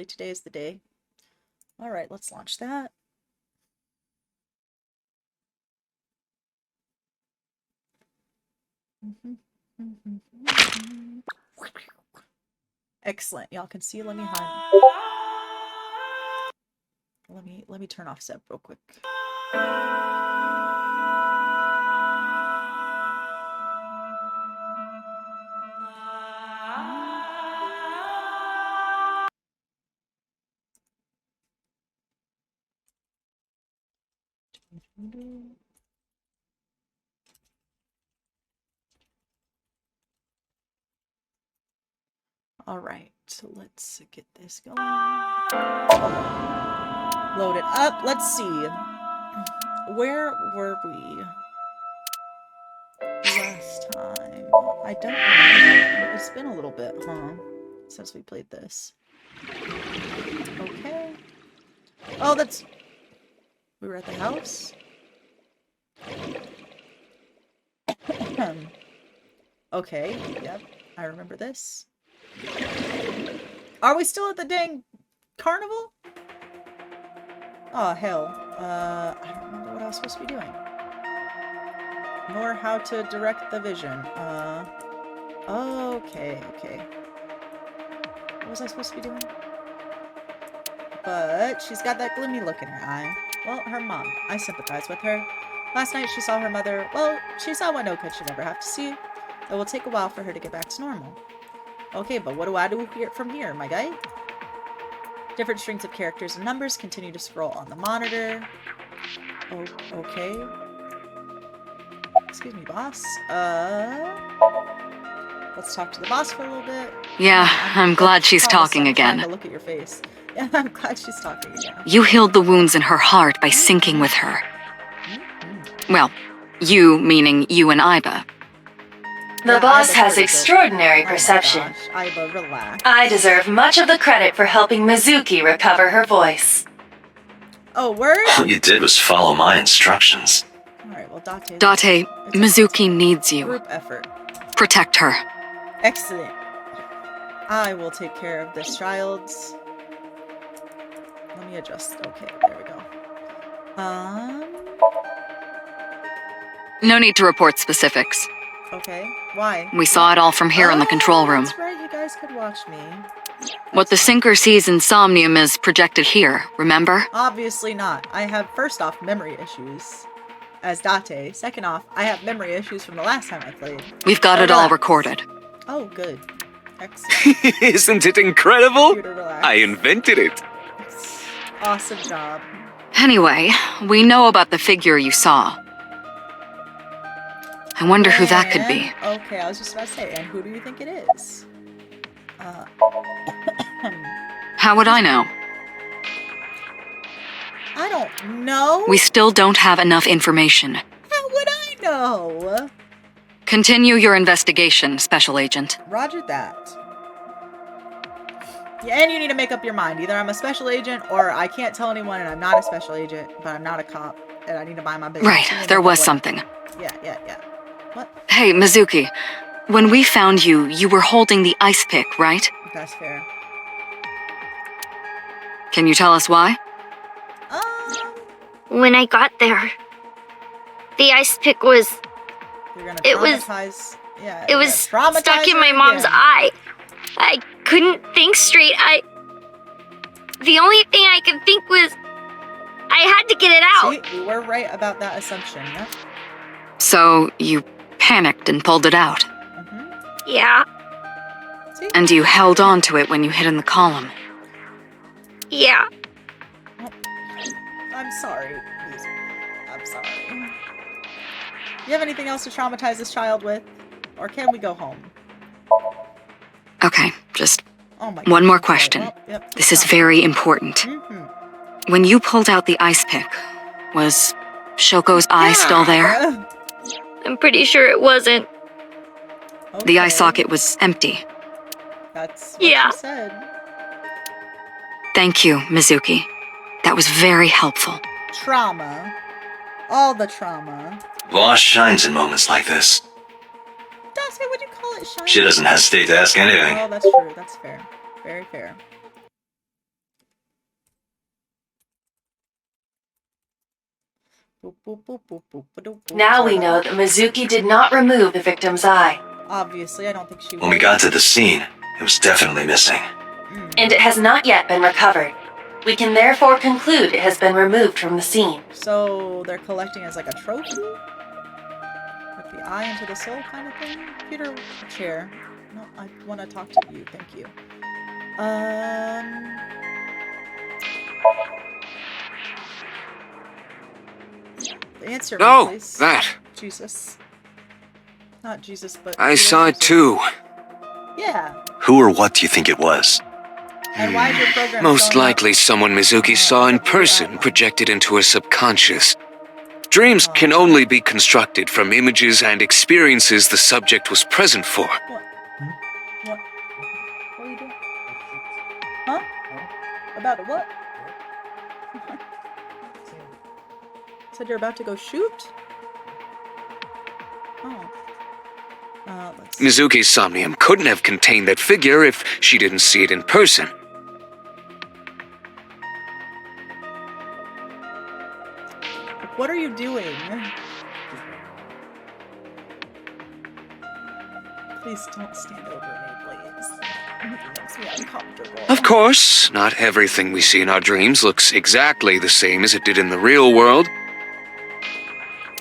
today is the day. Alright, let's launch that. Excellent. Y'all can see. Let me hide. Let me turn off Zeb real quick. Alright, so let's get this going. Load it up. Let's see. Where were we last time? I don't remember. It's been a little bit, huh? Since we played this. Okay. Oh, that's... We were at the house? Okay, yep. I remember this. Are we still at the dang carnival? Oh, hell. I don't remember what I was supposed to be doing. Nor how to direct the vision. Okay. What was I supposed to be doing? But she's got that gloomy look in her eye. Well, her mom. I sympathize with her. Last night she saw her mother. Well, she saw what no kid should ever have to see. It will take a while for her to get back to normal. Okay, but what do I do from here, my guy? Different strings of characters and numbers continue to scroll on the monitor. Oh, okay. Excuse me, boss. Let's talk to the boss for a little bit. Yeah, I'm glad she's talking again. To look at your face. Yeah, I'm glad she's talking again. You healed the wounds in her heart by syncing with her. Well, you meaning you and Iba. The boss has extraordinary perception. Oh my gosh, Iba, relax. I deserve much of the credit for helping Mizuki recover her voice. Oh, word? All you did was follow my instructions. Alright, well, Date, Mizuki needs you. Group effort. Protect her. Excellent. I will take care of this child's. Let me adjust. Okay, there we go. No need to report specifics. Okay, why? We saw it all from here in the control room. That's right, you guys could watch me. What the Sinker sees in Somnium is projected here, remember? Obviously not. I have, first off, memory issues as Date. Second off, I have memory issues from the last time I played. We've got it all recorded. Oh, good. Excellent. Isn't it incredible? Computer, relax. I invented it. Awesome job. Anyway, we know about the figure you saw. I wonder who that could be. Okay, I was just about to say, and who do you think it is? How would I know? I don't know. We still don't have enough information. How would I know? Continue your investigation, Special Agent. Roger that. Yeah, and you need to make up your mind. Either I'm a special agent, or I can't tell anyone and I'm not a special agent, but I'm not a cop, and I need to mind my business. Right, there was something. Yeah. What? Hey, Mizuki. When we found you, you were holding the ice pick, right? That's fair. Can you tell us why? When I got there, the ice pick was... It was stuck in my mom's eye. I couldn't think straight. The only thing I could think was I had to get it out. See, you were right about that assumption, yeah? So you panicked and pulled it out. Yeah. See? And you held on to it when you hid in the column. Yeah. I'm sorry. I'm sorry. You have anything else to traumatize this child with? Or can we go home? Okay, just Oh my one more God. question. Well, yep, This is very important. When you pulled out the ice pick, was Shoko's eye still there? I'm pretty sure it wasn't. The eye socket was empty. That's what she said. Thank you, Mizuki. That was very helpful. Trauma. All the trauma. Boss shines in moments like this. Dusty, would you call it shiny? She doesn't hesitate to ask anything. Oh, that's true. That's fair. Very fair. Boop, boop, boop, boop, boop, boop, boop. Now we know that Mizuki did not remove the victim's eye, Obviously, I don't think she When we got to the scene, it was definitely missing. and it has not yet been recovered. We can therefore conclude it has been removed from the scene. So they're collecting as like a trophy? Like the eye into the soul kind of thing? Peter, chair. No, I want to talk to you. Thank you. Answer me, No, please. that. Jesus. Not Jesus, but... I saw it too. Yeah. Who or what do you think it was? And why is your program Most showing up- likely someone Mizuki saw in person projected into her subconscious. Dreams can only be constructed from images and experiences the subject was present for. What? What? What are you doing? Huh? About what? Said you're about to go shoot? Oh. Let's see. Mizuki's Somnium couldn't have contained that figure if she didn't see it in person. What are you doing? Please don't stand over me, please. It makes me uncomfortable. Of course, not everything we see in our dreams looks exactly the same as it did in the real world.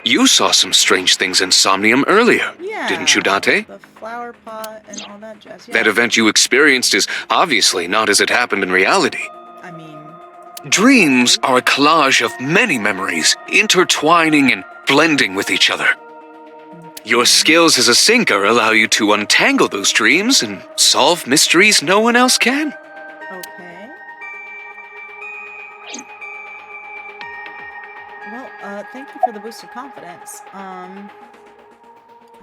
You saw some strange things in Somnium earlier, Yeah. didn't you, Dante? The flower pot and all that jazz. Yeah. That event you experienced is obviously not as it happened in reality. I mean, Dreams are a collage of many memories, intertwining and blending with each other. Your skills as a sinker allow you to untangle those dreams and solve mysteries no one else can. okay. Well, thank you for the boost of confidence. I mean,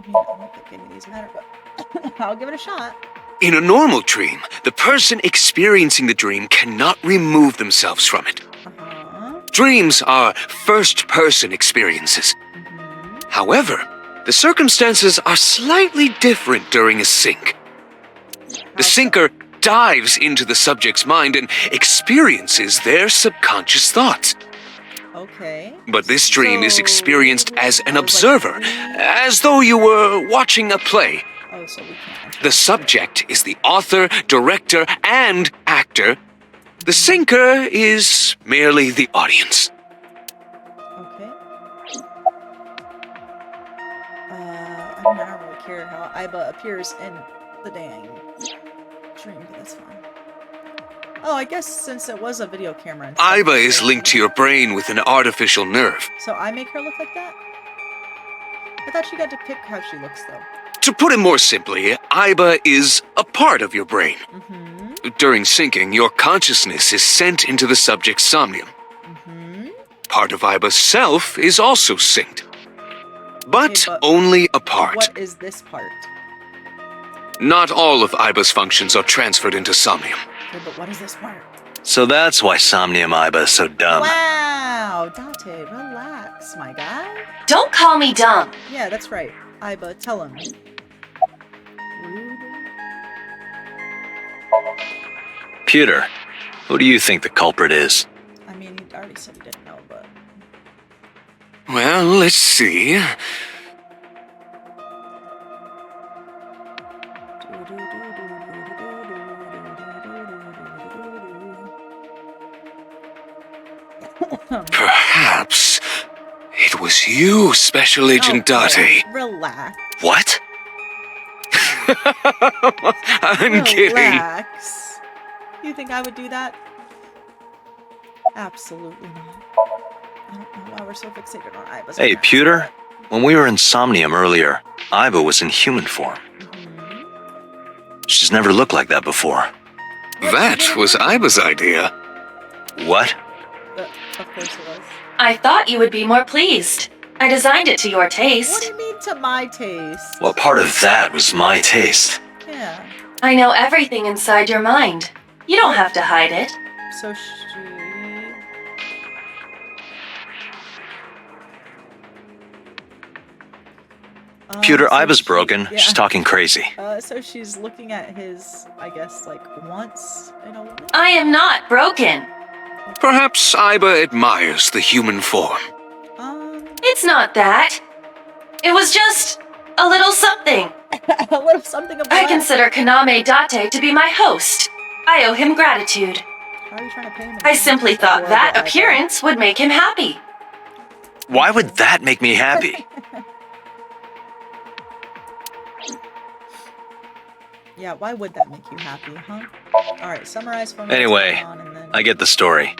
I don't think any of these matter, but I'll give it a shot. In a normal dream, the person experiencing the dream cannot remove themselves from it. Uh-huh. Dreams are first-person experiences. However, the circumstances are slightly different during a sync. The sinker dives into the subject's mind and experiences their subconscious thoughts. Okay. But this dream is So, experienced as an I was like, observer, as though you were watching a play. Oh, so we can't. The subject is the author, director, and actor. The sinker is merely the audience. Okay. I don't really care how Iba appears in the dang dream, but that's fine. Oh, I guess since it was a video camera and stuff, Iba is linked to your brain with an artificial nerve. So I make her look like that? I thought she got to pick how she looks, though. To put it more simply, Iba is a part of your brain. Mm-hmm. During syncing, your consciousness is sent into the subject's somnium. Mm-hmm. Part of Iba's self is also synced. But Okay, but only a part. What is this part? Not all of Iba's functions are transferred into Somnium. Okay, but what is this part? So that's why Somnium Iba is so dumb. Wow! Dante, relax, my guy. Don't call me dumb. Yeah, that's right. Iba, tell him. Rude. Pewter, who do you think the culprit is? I mean, he already said he didn't know, but... Well, let's see. Perhaps it was you, Special Agent Dante. Relax. What? I'm kidding. Relax. You think I would do that? Absolutely not. I don't know why we're so fixated on Iba's Hey, appearance. Pewter, when we were in Somnium earlier, Iba was in human form. She's never looked like that before. That was Iba's idea. What? Of course it was. I thought you would be more pleased. I designed it to your What taste. do you mean to my taste? Well, part of that was my taste. Yeah. I know everything inside your mind. You don't have to hide it. So she... Pewter, so Iba's she- broken. yeah. She's talking crazy. So she's looking at his, I guess, like, once in a woman? I am not broken. Perhaps Iba admires the human form. It's not that. It was just a little something. A little something about I consider Kaname Date to be my host. I owe him gratitude. How are you trying to pay him? I simply thought that appearance would make him happy. Why would that make me happy? Yeah, why would that make you happy, huh? Alright, summarize for me. Anyway, what's going on and then... I get the story.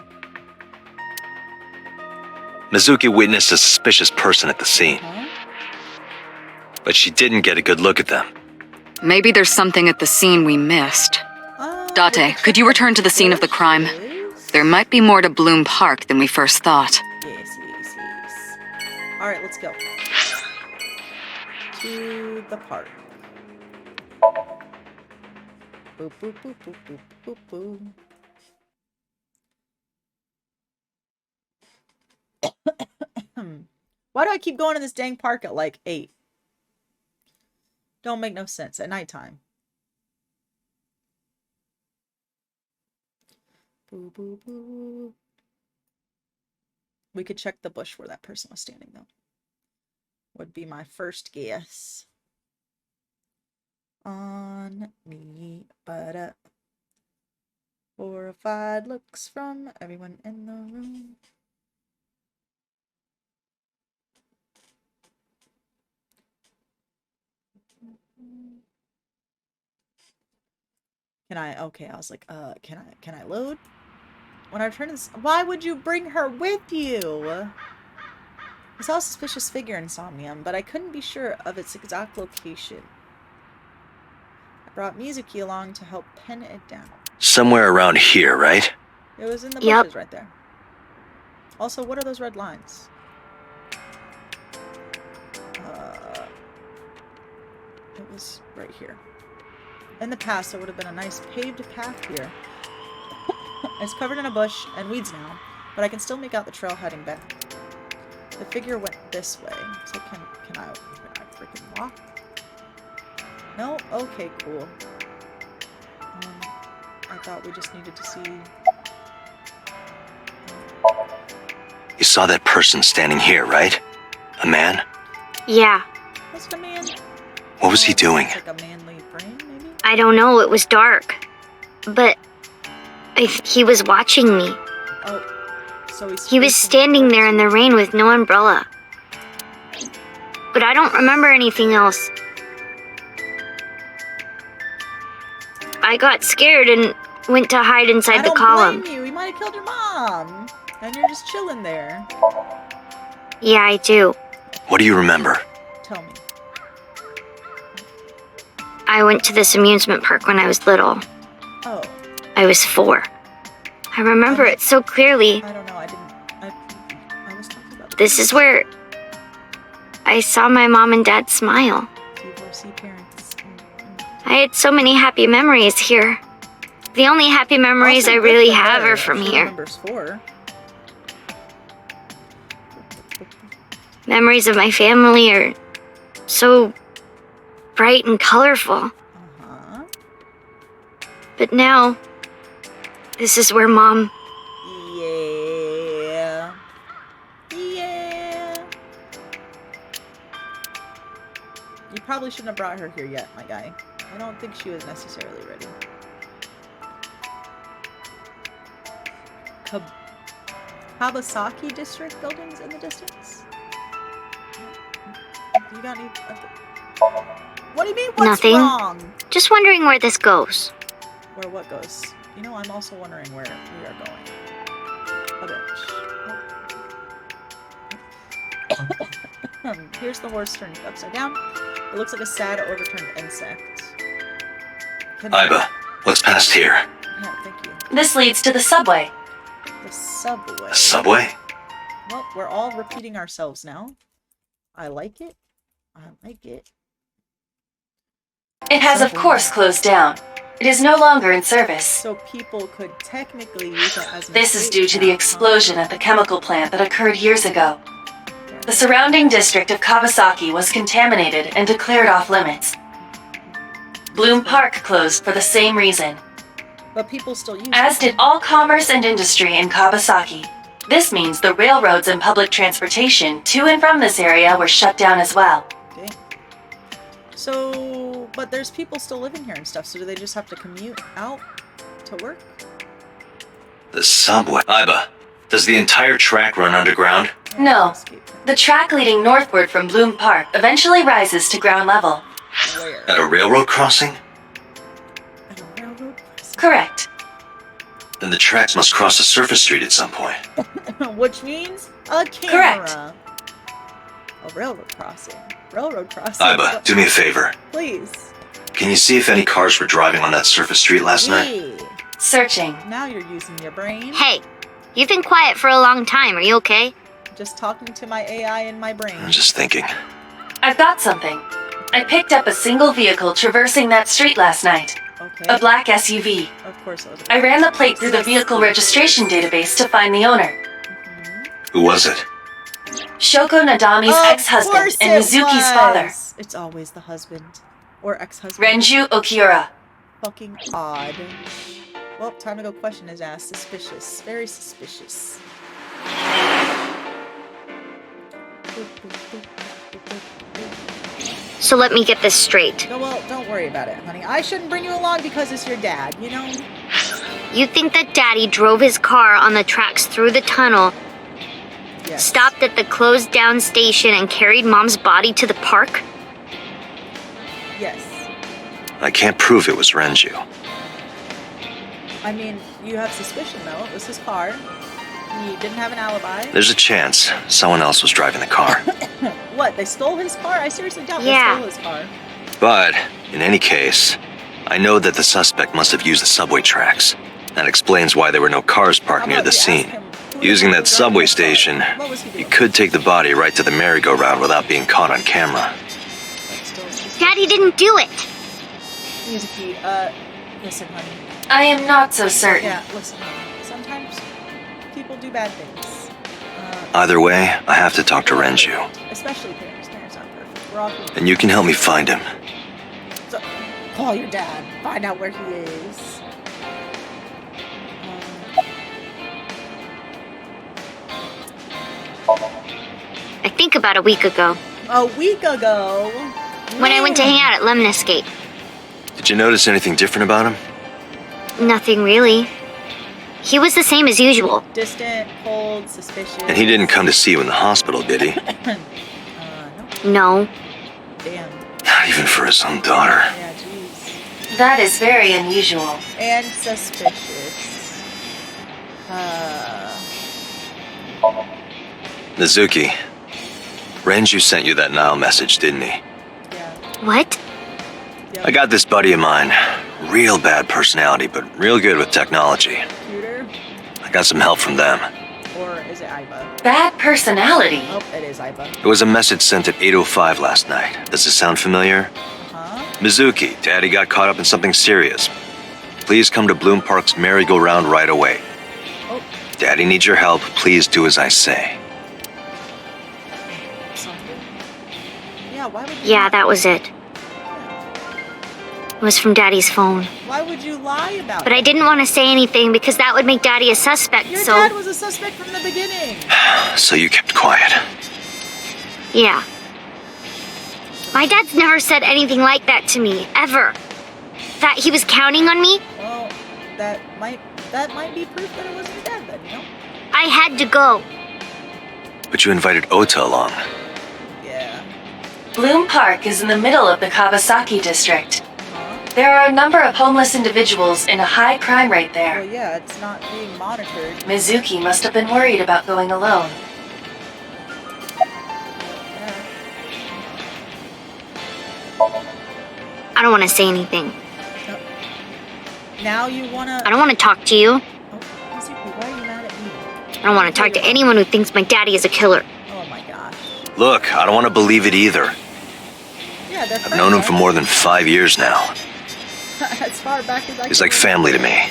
Mizuki witnessed a suspicious person at the scene, Huh? but she didn't get a good look at them. Maybe there's something at the scene we missed. Date, could you return to the scene of the crime? Yes, There might be more to Bloom Park than we first thought. yes. Alright, let's go. To the park. Boop, boop, boop, boop, boop, boop, boop. Why do I keep going to this dang park at like 8? Don't make no sense. At nighttime. Boo, boo, boo. We could check the bush where that person was standing, though. Would be my first guess. On me, but horrified looks from everyone in the room. Can I? Okay, I was like, can I load? When I return this, why would you bring her with you? I saw a suspicious figure in Somnium, but I couldn't be sure of its exact location. I brought Mizuki along to help pin it down. Somewhere around here, right? It was in the Yep. bushes right there. Also, what are those red lines? It was right here. In the past, there would have been a nice paved path here. It's covered in a bush and weeds now, but I can still make out the trail heading back. The figure went this way, so can I freaking walk? No? Okay, cool. I thought we just needed to see... You saw that person standing here, right? A man? Yeah, Was it a man? What was he doing? Like a manly frame, maybe? I don't know, it was dark. But he was watching me. Oh, so He was standing there in the rain with no umbrella. But I don't remember anything else. I got scared and went to hide inside the column. I don't blame you. He might have killed your mom. And you're just chilling there. Yeah, I do. What do you remember? Tell me. I went to this amusement park when I was little. Oh, I was 4. I remember it so clearly. I don't know. I was talking about This is where I saw my mom and dad smile. divorcee parents. I had so many happy memories here. The only happy memories I really have are from here. Numbers 4. Memories of my family are so bright and colorful. Uh-huh. But now, this is where Mom... Yeah. Yeah. You probably shouldn't have brought her here yet, my guy. I don't think she was necessarily ready. Kawasaki district buildings in the distance? You got any... What do you mean, what's Nothing. wrong? Just wondering where this goes. Where what goes? You know, I'm also wondering where we are going. A bitch. Here's the horse turned upside down. It looks like a sad, overturned insect. Iba, what's past here? Yeah, thank you. This leads to the subway. The subway. A subway? Well, we're all repeating ourselves now. I like it. I like it. It has, of course, closed down. It is no longer in service. So people could technically use it as an This is escape due to the route, huh? explosion at the chemical plant that occurred years ago. The surrounding district of Kawasaki was contaminated and declared off limits. Bloom Park closed for the same reason, But people still use as it. did all commerce and industry in Kawasaki. This means the railroads and public transportation to and from this area were shut down as well. Okay. So, but there's people still living here and stuff, so do they just have to commute out to work? The subway. Iba, does the entire track run underground? No. The track leading northward from Bloom Park eventually rises to ground level. Where? At a railroad crossing? At a railroad crossing? Correct. Then the tracks must cross a surface street at some point. Which means a camera. Correct. A railroad crossing. Railroad crossing. Iba, do me a favor. Please. Can you see if any cars were driving on that surface street last night? Yeah. Searching. Now you're using your brain. Hey, you've been quiet for a long time. Are you okay? Just talking to my AI in my brain. I'm just thinking. I've got something. I picked up a single vehicle traversing that street last night. Okay. A black SUV. Of course it was. I ran the plate through the vehicle registration database to find the owner. Who was it? Shoko Nadami's Of ex-husband course and it Mizuki's father. was. It's always the husband. Or ex-husband. Renju Okiura. Fucking odd. Well, time to go question his ass. Suspicious. Very suspicious. So let me get this straight. No, well, don't worry about it, honey. I shouldn't bring you along because it's your dad, you know? You think that Daddy drove his car on the tracks through the tunnel, Yes. stopped at the closed down station, and carried Mom's body to the park? Yes. I can't prove it was Renju. I mean, you have suspicion, though. It was his car. He didn't have an alibi. There's a chance someone else was driving the car. What, they stole his car? I seriously doubt Yeah. they stole his car. But, in any case, I know that the suspect must have used the subway tracks. That explains why there were no cars How parked near about the we ask scene. him who Using was that driving subway the car? station, What was he you doing? could take the body right to the merry-go-round without being caught on camera. That's still suspicious. Daddy didn't do it. Mizuki, listen, honey. I am not so certain. Yeah, listen, honey. Sometimes people do bad things. Either way, I have to talk to Renju. Especially parents. Parents aren't perfect. We're all human. And you can help me find him. So, call your dad. Find out where he is. I think about a week ago, A week ago. when I went to hang out at Lemniscate. Did you notice anything different about him? Nothing really. He was the same as usual. Distant, cold, suspicious. And he didn't come to see you in the hospital, did he? No. No. Damn. Not even for his own daughter. Yeah, jeez. That is very unusual. And suspicious. Mizuki, Renju sent you that Nile message, didn't he? Yeah. What? Yep. I got this buddy of mine. Real bad personality, but real good with technology. Computer? I got some help from them. Or is it Iba? Bad personality. Oh, it is Iba. It was a message sent at 8:05 last night. Does it sound familiar? Huh? Mizuki, Daddy got caught up in something serious. Please come to Bloom Park's merry-go-round right away. Oh, Daddy needs your help. Please do as I say. something. Yeah, why would you Yeah, that was it. It was from Daddy's phone. Why would you lie about But it? I didn't want to say anything because that would make Daddy a suspect, Your so... dad was a suspect from the beginning. So you kept quiet. Yeah. My dad's never said anything like that to me, ever. That he was counting on me? Well, that might be proof that it wasn't your dad then, you know? I had to go. But you invited Ota along. Yeah. Bloom Park is in the middle of the Kawasaki district. Huh? There are a number of homeless individuals and a high crime rate Well, there. yeah, it's not being monitored. Mizuki must have been worried about going alone. Yeah. I don't want to say anything. Now you wanna... I don't want to talk to you. Oh, Mizuki, why are you mad at me? I don't want to talk to anyone who thinks my daddy is a killer. Oh my gosh. Look, I don't want to believe it either. Yeah, they're I've known him for more than 5 years now. as far back as I He's can like family to me. Yeah.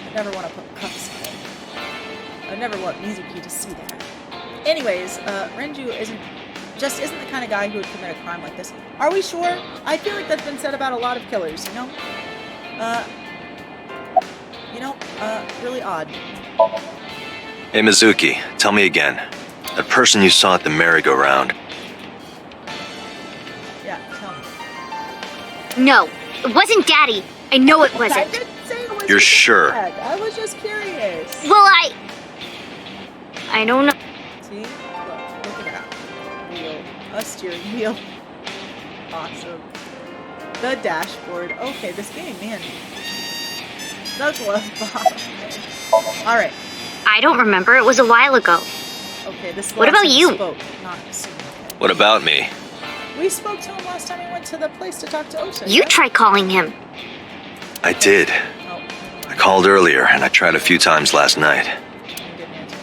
I never want to put cuffs on him. I never want Mizuki to see that. Anyways, Renju isn't the kind of guy who would commit a crime like this. Are we sure? I feel like that's been said about a lot of killers, you know? You know, really odd. Hey, Mizuki, tell me again. That person you saw at the merry-go-round. Yeah, tell me. No, it wasn't Daddy. I know it I wasn't. didn't say it was You're your sure? dad. I was just curious. Well, I don't know. See? Look at that. Wheel. A steering wheel. Awesome. The dashboard. Okay, this game, man. The glove box. Alright. I don't remember. It was a while ago. Okay, this is the What last about time we you? spoke, not assuming. What about me? We spoke to him last time we went to the place to talk to Ocean. You right? try calling him. I did. Oh, I called earlier, and I tried a few times last night. he didn't answer.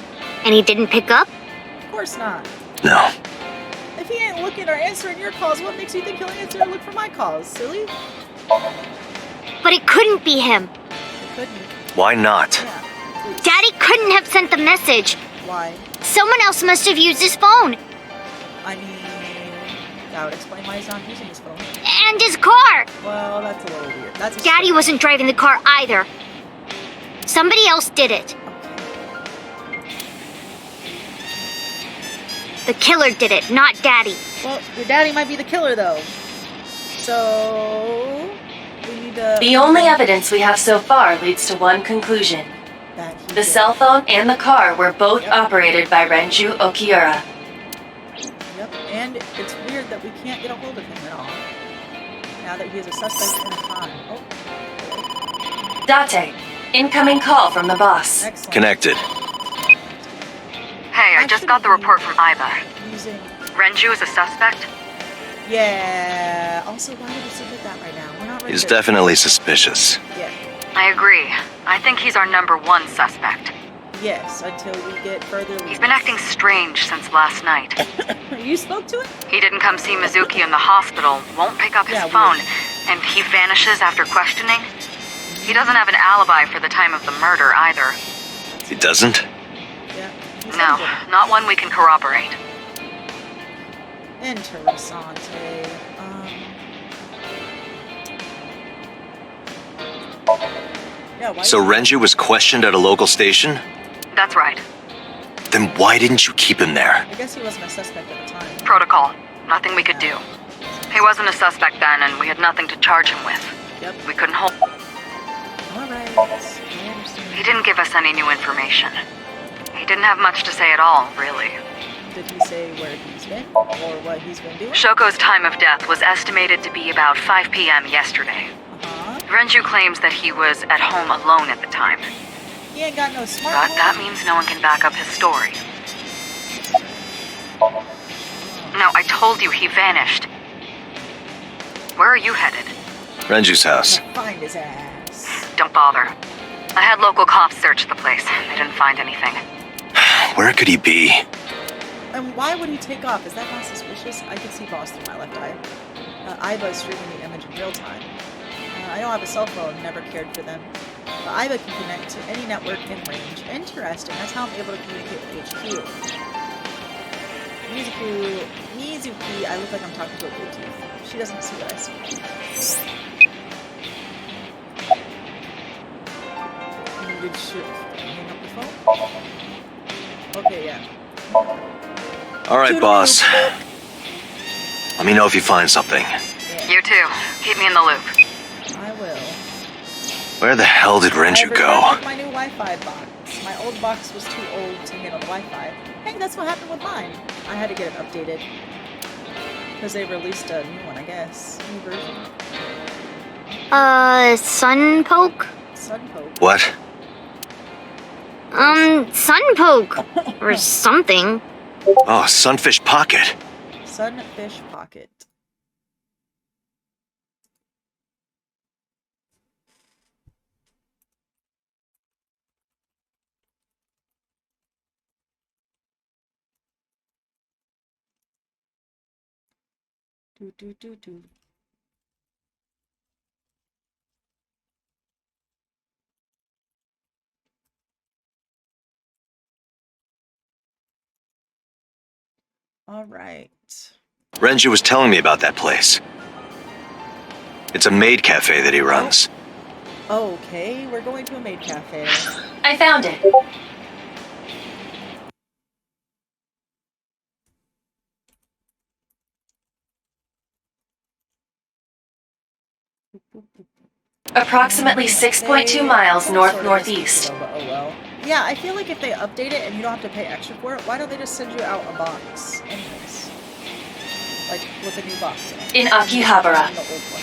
And he didn't pick up? Of course not. No. If he ain't looking or answering your calls, what makes you think he'll answer and look for my calls, silly? But it couldn't be him. He couldn't. Why not? Yeah. Please. Daddy couldn't have sent the message. Why? Someone else must have used his phone. I mean, that would explain why he's not using his phone. And his car. Well, that's a little weird. That's a Daddy stretch. wasn't driving the car either. Somebody else did it. The killer did it, not Daddy. Well, your daddy might be the killer, though. So we need to. The only evidence we have so far leads to one conclusion. that he The did. cell phone and the car were both Yep. operated by Renju Okiura. Yep, and it's weird that we can't get a hold of him at all. Now that he is a suspect in a crime. Oh, Date, incoming call from the boss. excellent. Connected. Hey, I just got the report from Iba. Using. Renju is a suspect? Yeah. Also, why would we submit that right now? We're not ready. He's to- definitely suspicious. Yeah. I agree. I think he's our #1 suspect. Yes, until we get further. He's been acting strange since last night. You spoke to him? He didn't come see Mizuki in the hospital, won't pick up his Yeah, phone, weird. and he vanishes after questioning. He doesn't have an alibi for the time of the murder either. He doesn't? Yeah. he said No, he did. not one we can corroborate. Interessante. Yeah, why So Renju was questioned at a local station? That's right. Then why didn't you keep him there? I guess he wasn't a suspect at the time. Protocol. Nothing we could do. He wasn't a suspect then, and we had nothing to charge him with. Yep. We couldn't hold. Alright. I understand. He didn't give us any new information. He didn't have much to say at all, really. Did he say where he's been? Or what he's been doing? Shoko's time of death was estimated to be about 5 p.m. yesterday. Uh-huh. Renju claims that he was at home alone at the time, He ain't got no but smart that means no one can back up his story. No, I told you he vanished. Where are you headed? Renju's house. Find his ass. Don't bother. I had local cops search the place. They didn't find anything. Where could he be? And why would he take off? Is that not suspicious? I can see Boss through my left eye. Iba is streaming the image in real time. I don't have a cell phone, never cared for them. But Iba can connect to any network in range. Interesting, that's how I'm able to communicate with HQ. Mizuki, I look like I'm talking to a Bluetooth. She doesn't see what I see. Did she hang up the phone? Okay, yeah. All right, boss. Let me know if you find something. Yeah, You too. Keep me in the loop. I will. Where the hell did Renju I go? with my new Wi-Fi box. My old box was too old to handle the Wi-Fi. Hey, that's what happened with mine. I had to get it updated. Because they released a new one, I guess. New version. Sunpoke? Sunpoke. What? Sunpoke. Or something. Oh, Sunfish Pocket. Sunfish Pocket. Do do do do. All right. Renju was telling me about that place. It's a maid cafe that he runs. Okay, we're going to a maid cafe. I found it. Approximately 6.2 miles north-northeast. But oh well. Yeah, I feel like if they update it and you don't have to pay extra for it, why don't they just send you out a box anyways? Like, with a new box in it. In Akihabara. The old one.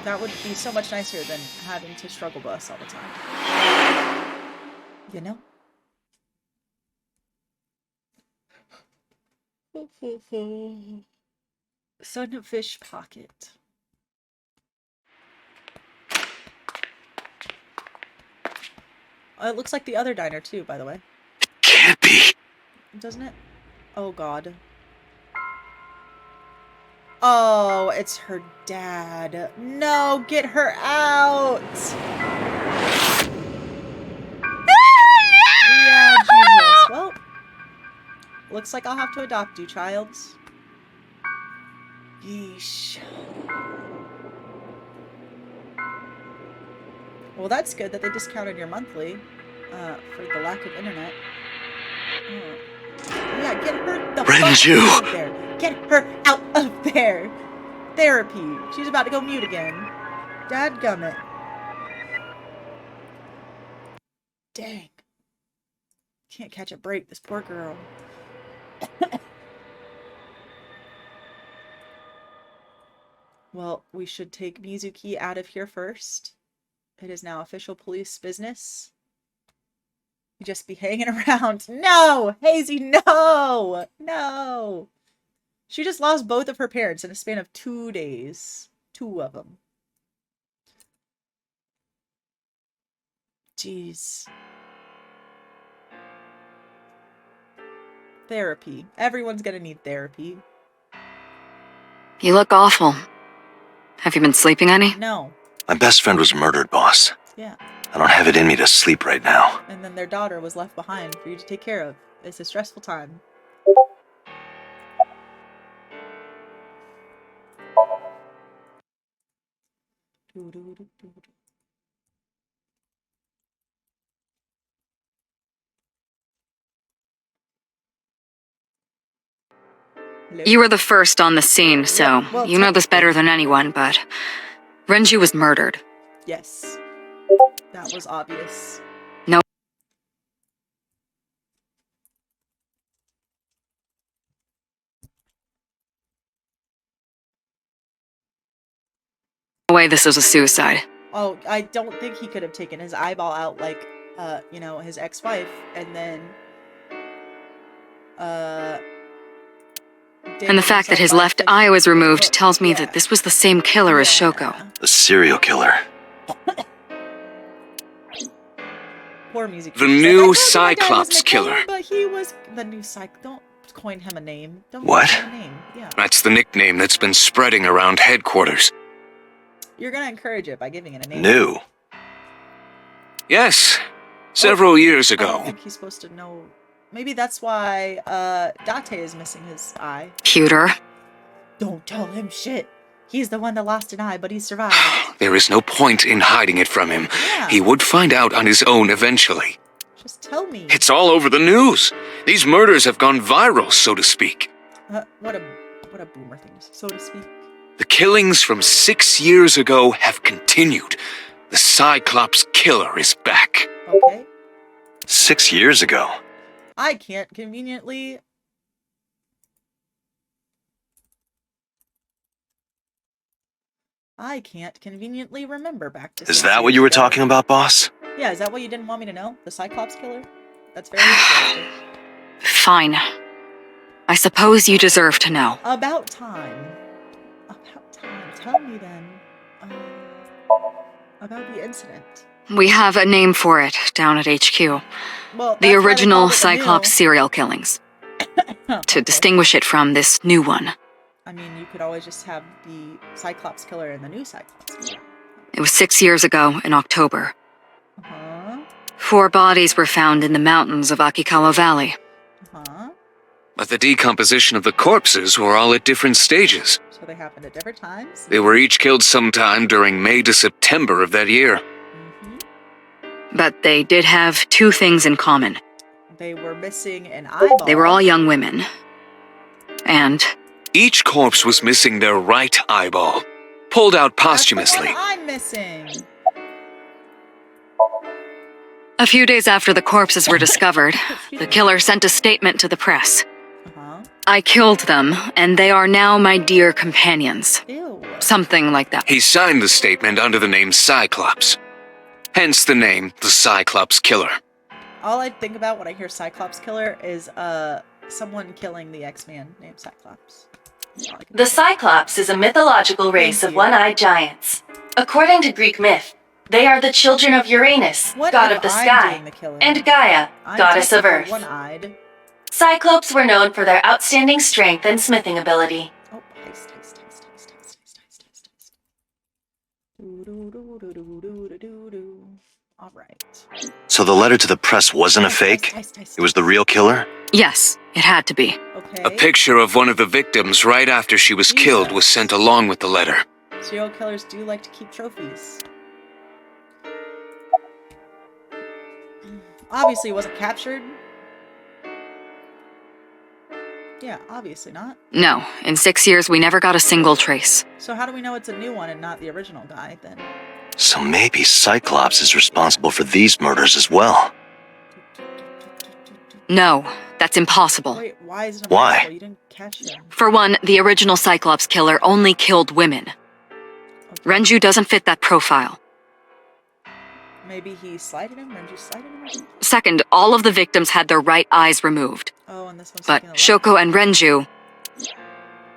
That would be so much nicer than having to struggle bus all the time. You know? Sunfish pocket. It looks like the other diner too, by the way. Can't be. Doesn't it? Oh god. Oh, it's her dad. No, get her out! Yeah, Jesus. Well, looks like I'll have to adopt you, child. Yeesh. Well, that's good that they discounted your monthly for the lack of internet. Oh. Yeah, get her the fuck out of there. Get her out of there. Therapy. She's about to go mute again. Dadgummit. Dang. Can't catch a break, this poor girl. Well, we should take Mizuki out of here first. It is now official police business. You just be hanging around. No! Hazy, no! No! She just lost both of her parents in a span of 2 days. 2 of them. Jeez. Therapy. Everyone's gonna need therapy. You look awful. Have you been sleeping any? No. My best friend was murdered, boss. Yeah. I don't have it in me to sleep right now. And then their daughter was left behind for you to take care of. It's a stressful time. Hello? You were the first on the scene, so Yeah, well, you know this better than anyone, but Renju was murdered. Yes. That was obvious. No way this was a suicide. Oh, I don't think he could have taken his eyeball out like, you know, his ex-wife, and then, And the fact that his left eye was removed tells me that this was the same killer as Shoko. The serial killer. Poor music. The new Cyclops killer. But he was the new Don't coin him a name. Don't What? coin him a name. Yeah. That's the nickname that's been spreading around headquarters. You're gonna encourage it by giving it a name. New. Yes, several years I don't ago. think he's supposed to know. Maybe that's why Date is missing his eye. Cuter. Don't tell him shit. He's the one that lost an eye, but he survived. There is no point in hiding it from him. Yeah. He would find out on his own eventually. Just tell me. It's all over the news. These murders have gone viral, so to speak. What a boomer thing, so to speak. The killings from 6 years ago have continued. The Cyclops killer is back. Okay. 6 years ago. I can't conveniently. Remember back to. Is that what you were talking about, boss? Yeah, is that what you didn't want me to know? The Cyclops killer? That's very interesting. Fine. I suppose you deserve to know. About time. About time. Tell me then. About the incident. We have a name for it down at HQ. Well, The that's why they original called it the Cyclops new. serial killings. To Okay. distinguish it from this new one. I mean, you could always just have the Cyclops killer and the new Cyclops killer. It was 6 years ago in October. Uh-huh. 4 bodies were found in the mountains of Akikawa Valley. Uh-huh. But the decomposition of the corpses were all at different stages. So they happened at different times? They were each killed sometime during May to September of that year. But they did have two things in common. They were missing an eyeball. They were all young women. And Each corpse was missing their right eyeball, pulled out posthumously. That's the one I'm missing. a few days after the corpses were discovered, the killer sent a statement to the press. I killed them, and they are now my dear companions. Ew. Something like that. He signed the statement under the name Cyclops. Hence the name, the Cyclops Killer. All I think about when I hear Cyclops Killer is someone killing the X-Man named Cyclops. The Cyclops is a mythological race of one-eyed giants. According to Greek myth, they are the children of Uranus, What god if of the I'm sky, doing the killing? and Gaia, I'm goddess of technically earth. One-eyed. Cyclopes were known for their outstanding strength and smithing ability. Oh, heist. Do-do-do-do-do-do-do-do. All right. So the letter to the press wasn't a fake? It was the real killer? Yes, it had to be. Okay. A picture of one of the victims right after she was killed was sent along with the letter. Serial killers do like to keep trophies. Obviously, it wasn't captured. Yeah, obviously not. No, in 6 years we never got a single trace. So how do we know it's a new one and not the original guy, then? So maybe Cyclops is responsible for these murders as well. No, that's impossible. Wait, why is it Why? impossible? You didn't catch him. For one, the original Cyclops killer only killed women. Renju doesn't fit that profile. Maybe he slided him? Renju slided him or something? Second, all of the victims had their right eyes removed. Oh, and this one's But taking the left. Shoko and Renju,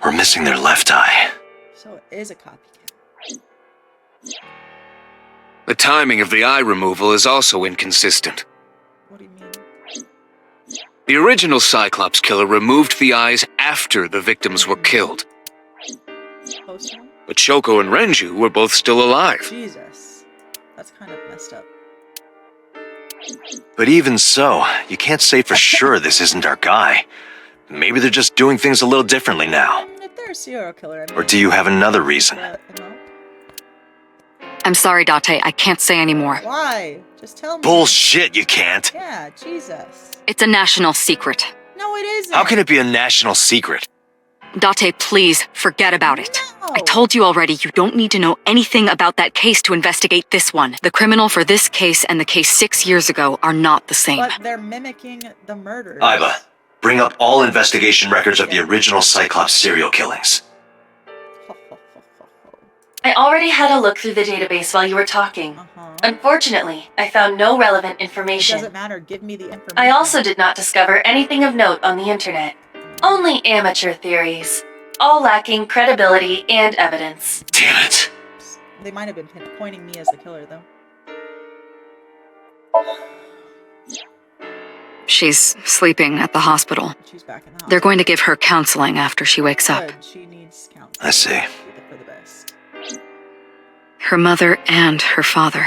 We're missing their left eye. So it is a copycat. The timing of the eye removal is also inconsistent. What do you mean? The original Cyclops Killer removed the eyes after the victims were killed. Post one? But Shoko and Renju were both still alive. Jesus. That's kind of messed up. But even so, you can't say for sure this isn't our guy. Maybe they're just doing things a little differently now. If they're a serial killer, I mean, Or do you have another reason? no. I'm sorry, Date, I can't say anymore. Why? Just tell me. Bullshit, you can't. Yeah, Jesus. It's a national secret. No, it isn't. How can it be a national secret? Date, please, forget about it. No. I told you already, you don't need to know anything about that case to investigate this one. The criminal for this case and the case 6 years ago are not the same. But they're mimicking the murders. Iva, bring up all investigation records of the original Cyclops serial killings. I already had a look through the database while you were talking. Unfortunately, I found no relevant It information. doesn't matter. Give me the information. I also did not discover anything of note on the internet. Only amateur theories, all lacking credibility and evidence. Damn it. They might have been pointing me as the killer, though. She's sleeping at the hospital. She's back in the hospital. They're going to give her counseling after she wakes up. Good. She needs counseling. I see. For the best. Her mother and her father.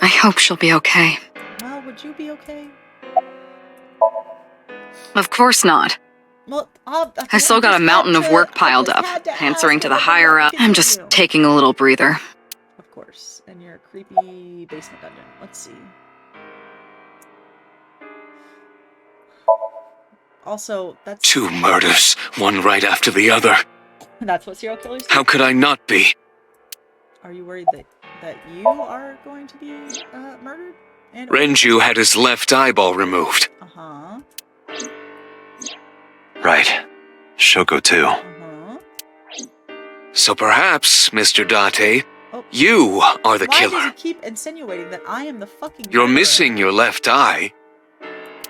I hope she'll be okay. Well, would you be okay? Of course not. Well, I still got a mountain of work piled up, answering to the higher up. I'm just taking a little breather. Of course. In your creepy basement dungeon. Let's see. Also, that's... 2 murders, one right after the other. That's what serial killers do? How could I not be? Are you worried that you are going to be murdered? And Renju had his left eyeball removed. Uh-huh. Right. Shoko too. Uh-huh. So perhaps, Mr. Date, Oh. you are the Why killer. does he keep insinuating that I am the fucking You're murderer? missing your left eye,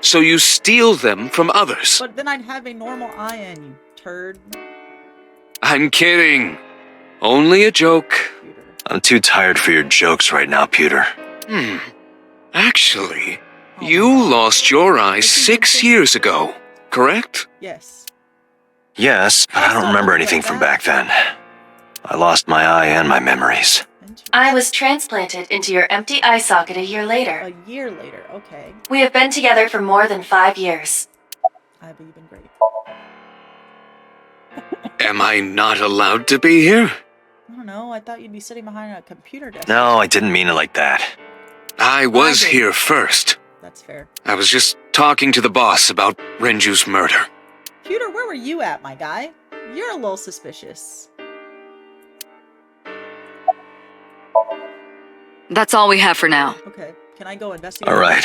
so you steal them from others. But then I'd have a normal eye in, you turd. I'm kidding. Only a joke. Computer. I'm too tired for your jokes right now, Pewter. Actually, you lost your eye 6 years ago, correct? Yes. Yes, but I don't remember anything from back then. I lost my eye and my memories. I was transplanted into your empty eye socket a year later. A year later, okay. We have been together for more than 5 years. I've been great. Am I not allowed to be here? I don't know. I thought you'd be sitting behind a computer desk. No, I didn't mean it like that. I was did. here first. That's fair. I was just talking to the boss about Renju's murder. Computer, where were you at, my guy? You're a little suspicious. That's all we have for now. Okay. Can I go investigate? All right.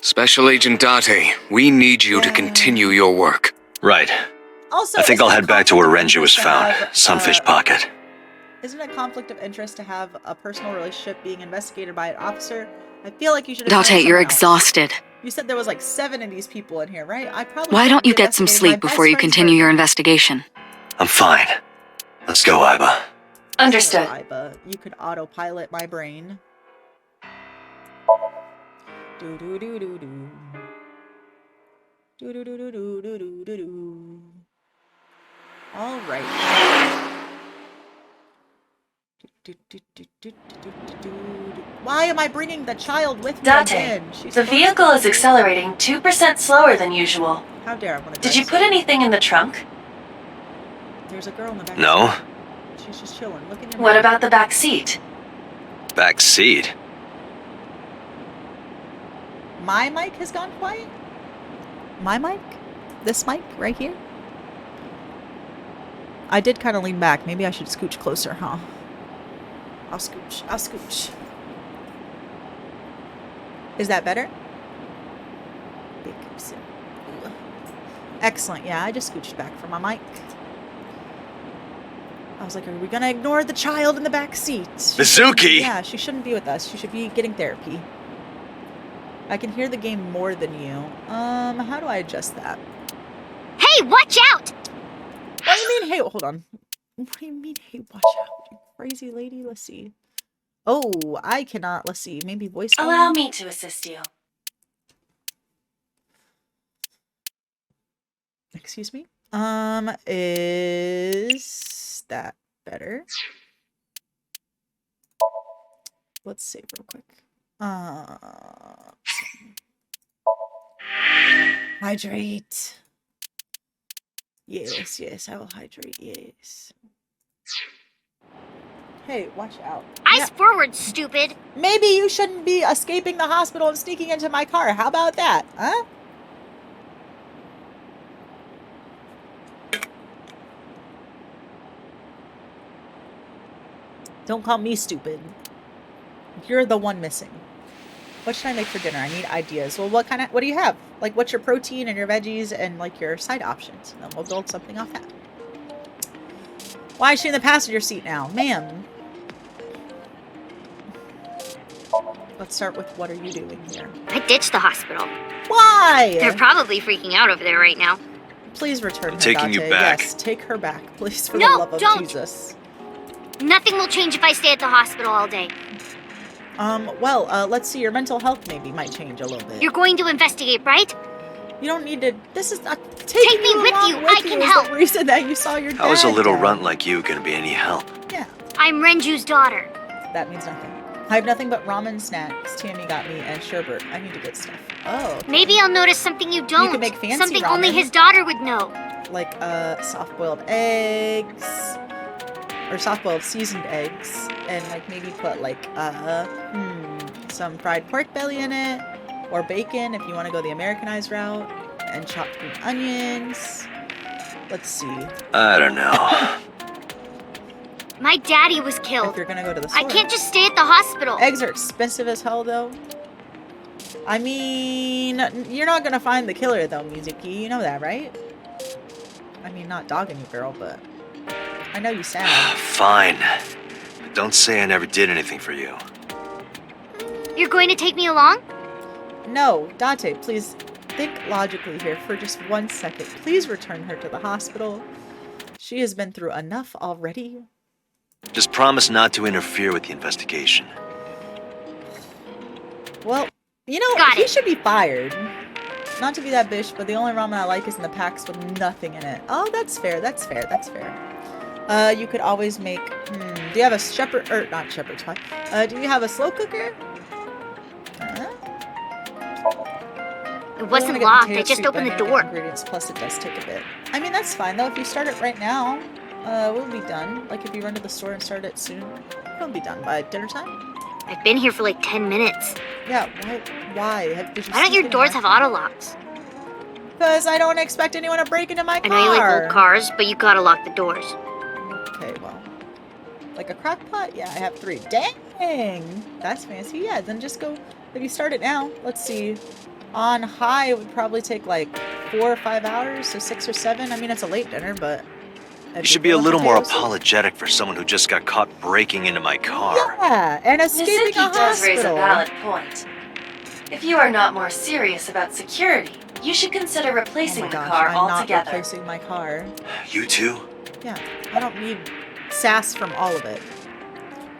Special Agent Date, we need you to continue your work. Right. Also, I think I'll isn't head it back to where conflict of Renju was interest to found. have, Sunfish Pocket. Isn't it a conflict of interest to have a personal relationship being investigated by an officer? I feel like you should have Date, you're exhausted. You said there was like 7 of these people in here, right? I probably Why shouldn't don't you be get some investigating my sleep before best you friend's continue your murder. investigation? I'm fine. Let's go, Iba. Understood. Iba, you could autopilot my brain. Do do do do do. Do do do do do do do do do. All right. Why am I bringing the child with me Date, again? She's the supposed vehicle to is be- accelerating 2% slower than usual. How dare I want to Did you put anything in the trunk? There's a girl in the back. No? seat. She's just chilling. Look in your What back. about the back seat? Back seat. My mic has gone quiet? My mic? This mic right here? I did kind of lean back. Maybe I should scooch closer, huh? I'll scooch. I'll scooch. Is that better? Big sit. Ooh. Excellent. Yeah, I just scooched back from my mic. I was like, are we gonna ignore the child in the back seat? Mizuki! Yeah, she shouldn't be with us. She should be getting therapy. I can hear the game more than you. How do I adjust that? Hey, watch out! What do you mean, hey, hold on. What do you mean, hey, watch out, you crazy lady? Let's see. Oh, I cannot. Let's see. Maybe voice. Allow volume? me to assist you. Excuse me. Is that better? Let's save real quick. Hydrate. Yes, yes, I will hydrate. Yes. Hey, watch out. Eyes forward, stupid. Maybe you shouldn't be escaping the hospital and sneaking into my car. How about that? Huh? Don't call me stupid. You're the one missing. What should I make for dinner? I need ideas. Well, what do you have? Like, what's your protein and your veggies and, like, your side options? And then we'll build something off that. Why is she in the passenger seat now? Ma'am. Let's start with what are you doing here? I ditched the hospital. Why? They're probably freaking out over there right now. Please return her, Taking you Date. back. Yes, take her back, please, for No, the love of don't. Jesus. Nothing will change if I stay at the hospital all day. Well, let's see. Your mental health maybe might change a little bit. You're going to investigate, right? You don't need to. This is not. Take me with along you. I can is help. The reason that you saw your dad. How is a little dead. runt like you gonna be any help? Yeah, I'm Renju's daughter. that means nothing. I have nothing but ramen snacks. Tammy got me and sherbet. I need to get stuff. Oh. Okay. Maybe I'll notice something you don't. can make fancy something only ramen. his daughter would know. Like soft-boiled eggs or soft-boiled seasoned eggs, and like maybe put like some fried pork belly in it, or bacon if you want to go the Americanized route, and chopped green onions. Let's see. I don't know. My daddy was If killed. you're gonna go to the store. I can't just stay at the hospital. Eggs are expensive as hell, though. I mean, you're not gonna find the killer, though, Mizuki. You know that, right? I mean, not dogging you, girl, but I know you sad. Fine. But don't say I never did anything for you. You're going to take me along? No, Date, please think logically here for just 1 second. Please return her to the hospital. She has been through enough already. Just promise not to interfere with the investigation. Well, you know, Got he it. should be fired. Not to be that bitch, but the only ramen I like is in the packs with nothing in it. Oh, that's fair, that's fair, that's fair. You could always make, do you have a shepherd, or not shepherd's pie? Do you have a slow cooker? It It wasn't locked. I just opened the door. Ingredients, plus it does take a bit. I mean, that's fine though. If you start it right now, we'll be done. Like if you run to the store and start it soon, we'll be done by dinner time. I've been here for like 10 minutes. Yeah, why? Why don't your doors have auto locks? Because I don't expect anyone to break into my car. I know you like old cars, but you gotta lock the doors. Okay, well. Like a crock pot? Yeah, I have 3. Dang! That's fancy. Yeah, then just go. If you start it now, let's see. On high, it would probably take like 4 or 5 hours, so 6 or 7. I mean, it's a late dinner, but... You should be a little more apologetic for someone who just got caught breaking into my car. Yeah, and escaping Mizuki a does raise a hospital. valid point. If you are not more serious about security, you should consider replacing Oh my the gosh, car I'm altogether. not replacing my car. You too? Yeah, I don't need sass from all of it.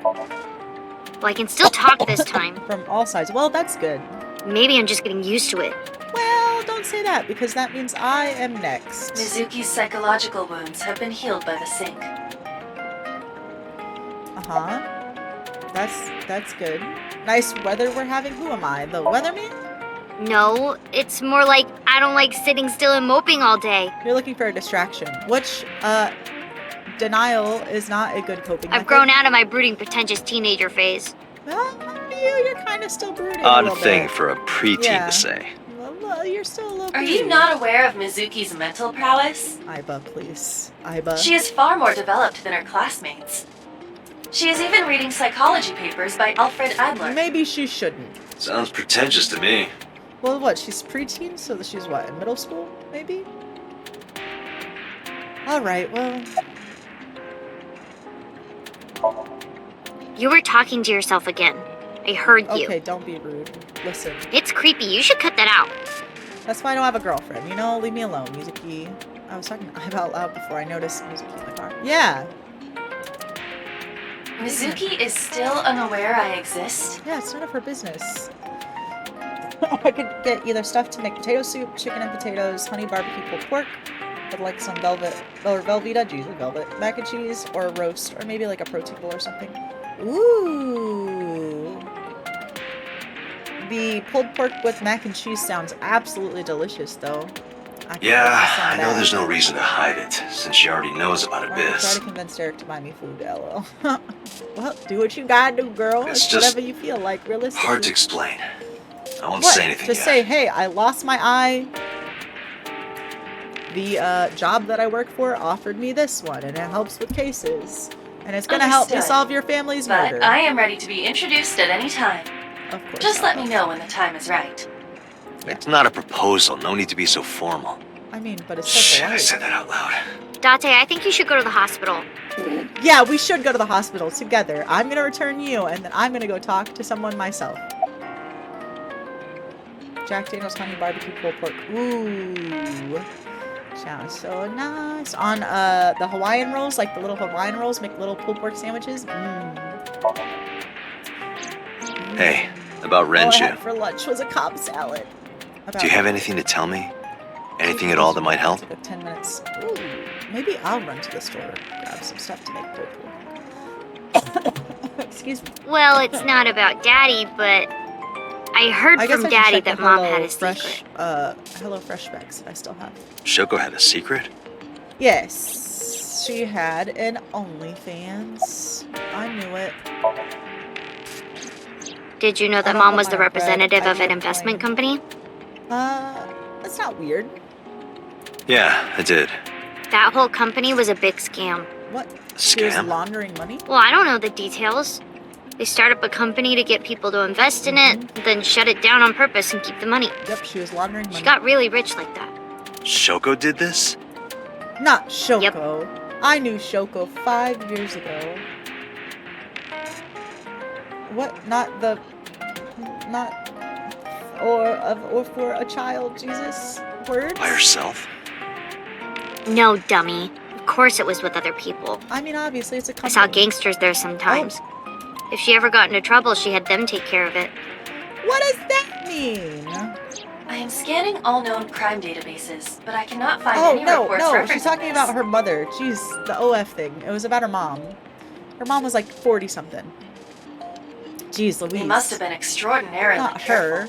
Well, I can still talk this time. From all sides. Well, that's good. Maybe I'm just getting used to it. Well, don't say that, because that means I am next. Mizuki's psychological wounds have been healed by the sink. Uh-huh. That's good. Nice weather we're having. Who am I? The weatherman? No, it's more like I don't like sitting still and moping all day. You're looking for a distraction, which, denial is not a good coping I've method. grown out of my brooding, pretentious teenager phase. Well, you're kind of still brooding a Odd little thing bit. for a preteen Yeah. to say. Well, you're still a little Are you broody. not aware of Mizuki's mental prowess? Aiba, please. Aiba. She is far more developed than her classmates. She is even reading psychology papers by Alfred Adler. Maybe she shouldn't. Sounds pretentious to me. Well, what? She's preteen, so that she's what? In middle school, maybe? Alright, well... You were talking to yourself again. I heard you. Okay, don't be rude. Listen. It's creepy. You should cut that out. That's why I don't have a girlfriend, you know? Leave me alone, Mizuki. I was talking out loud before I noticed Mizuki in the car. Yeah! Mizuki is still unaware I exist? Yeah, it's none of her business. I could get either stuff to make potato soup, chicken and potatoes, honey barbecue pulled pork, with like some Velveeta, Jesus, velvet, mac and cheese, or a roast, or maybe like a protein bowl or something. Ooh! The pulled pork with mac and cheese sounds absolutely delicious, though. Yeah, I know there's no reason to hide it, since she already knows about Try Abyss. to convince Derek to buy me food, lol. Well, do what you gotta do, girl. It's It's just whatever you feel like, realistically. Hard to explain. I won't What? say anything Just yet. say, hey, I lost my eye. The job that I work for offered me this one, and it helps with cases. And it's gonna help me Understood. solve your family's But murder. I am ready to be introduced at any time. Of course. Just let me Alpha. know when the time is right. It's not a proposal. No need to be so formal. I mean, but it's so Shit, I polite. said that out loud. Date, I think you should go to the hospital. Yeah, we should go to the hospital together. I'm gonna return you, and then I'm gonna go talk to someone myself. Jack Daniel's honey barbecue pulled pork. Ooh. Sounds so nice. On the Hawaiian rolls, like the little Hawaiian rolls, make little pulled pork sandwiches. Hey, about All I Renju. had for lunch was a Cobb salad. Do you have anything to tell me? Anything at all that might help? Took 10 minutes. Ooh, maybe I'll run to the store, grab some stuff to make pulled pork. Excuse me. Well, it's not about Daddy, but I heard I guess from I should Daddy check that the Mom Hello had a Fresh, secret. Hello Fresh specs that I still have. Shoko had a secret? Yes, she had an OnlyFans. I knew it. Did you know I that don't Mom know was the my bread. representative I of an did investment join. company? That's not weird. Yeah, I did. That whole company was a big scam. What? She was Scam? laundering money? Well, I don't know the details. They start up a company to get people to invest in it, then shut it down on purpose and keep the money. Yep, she was laundering money. She got really rich like that. Shoko did this? Not Shoko. Yep. I knew Shoko 5 years ago. What? Not the... Not... Or for a child, Jesus? Words? By herself? No, dummy. Of course it was with other people. I mean, obviously, it's a I company. saw gangsters there sometimes. If she ever got into trouble, she had them take care of it. What does that mean? I am scanning all known crime databases, but I cannot find Oh, any no, reports no, referencing she's talking this. about her mother. Jeez, the OF thing. It was about her mom. Her mom was like 40-something. Jeez Louise. They must have been extraordinarily Not careful. her.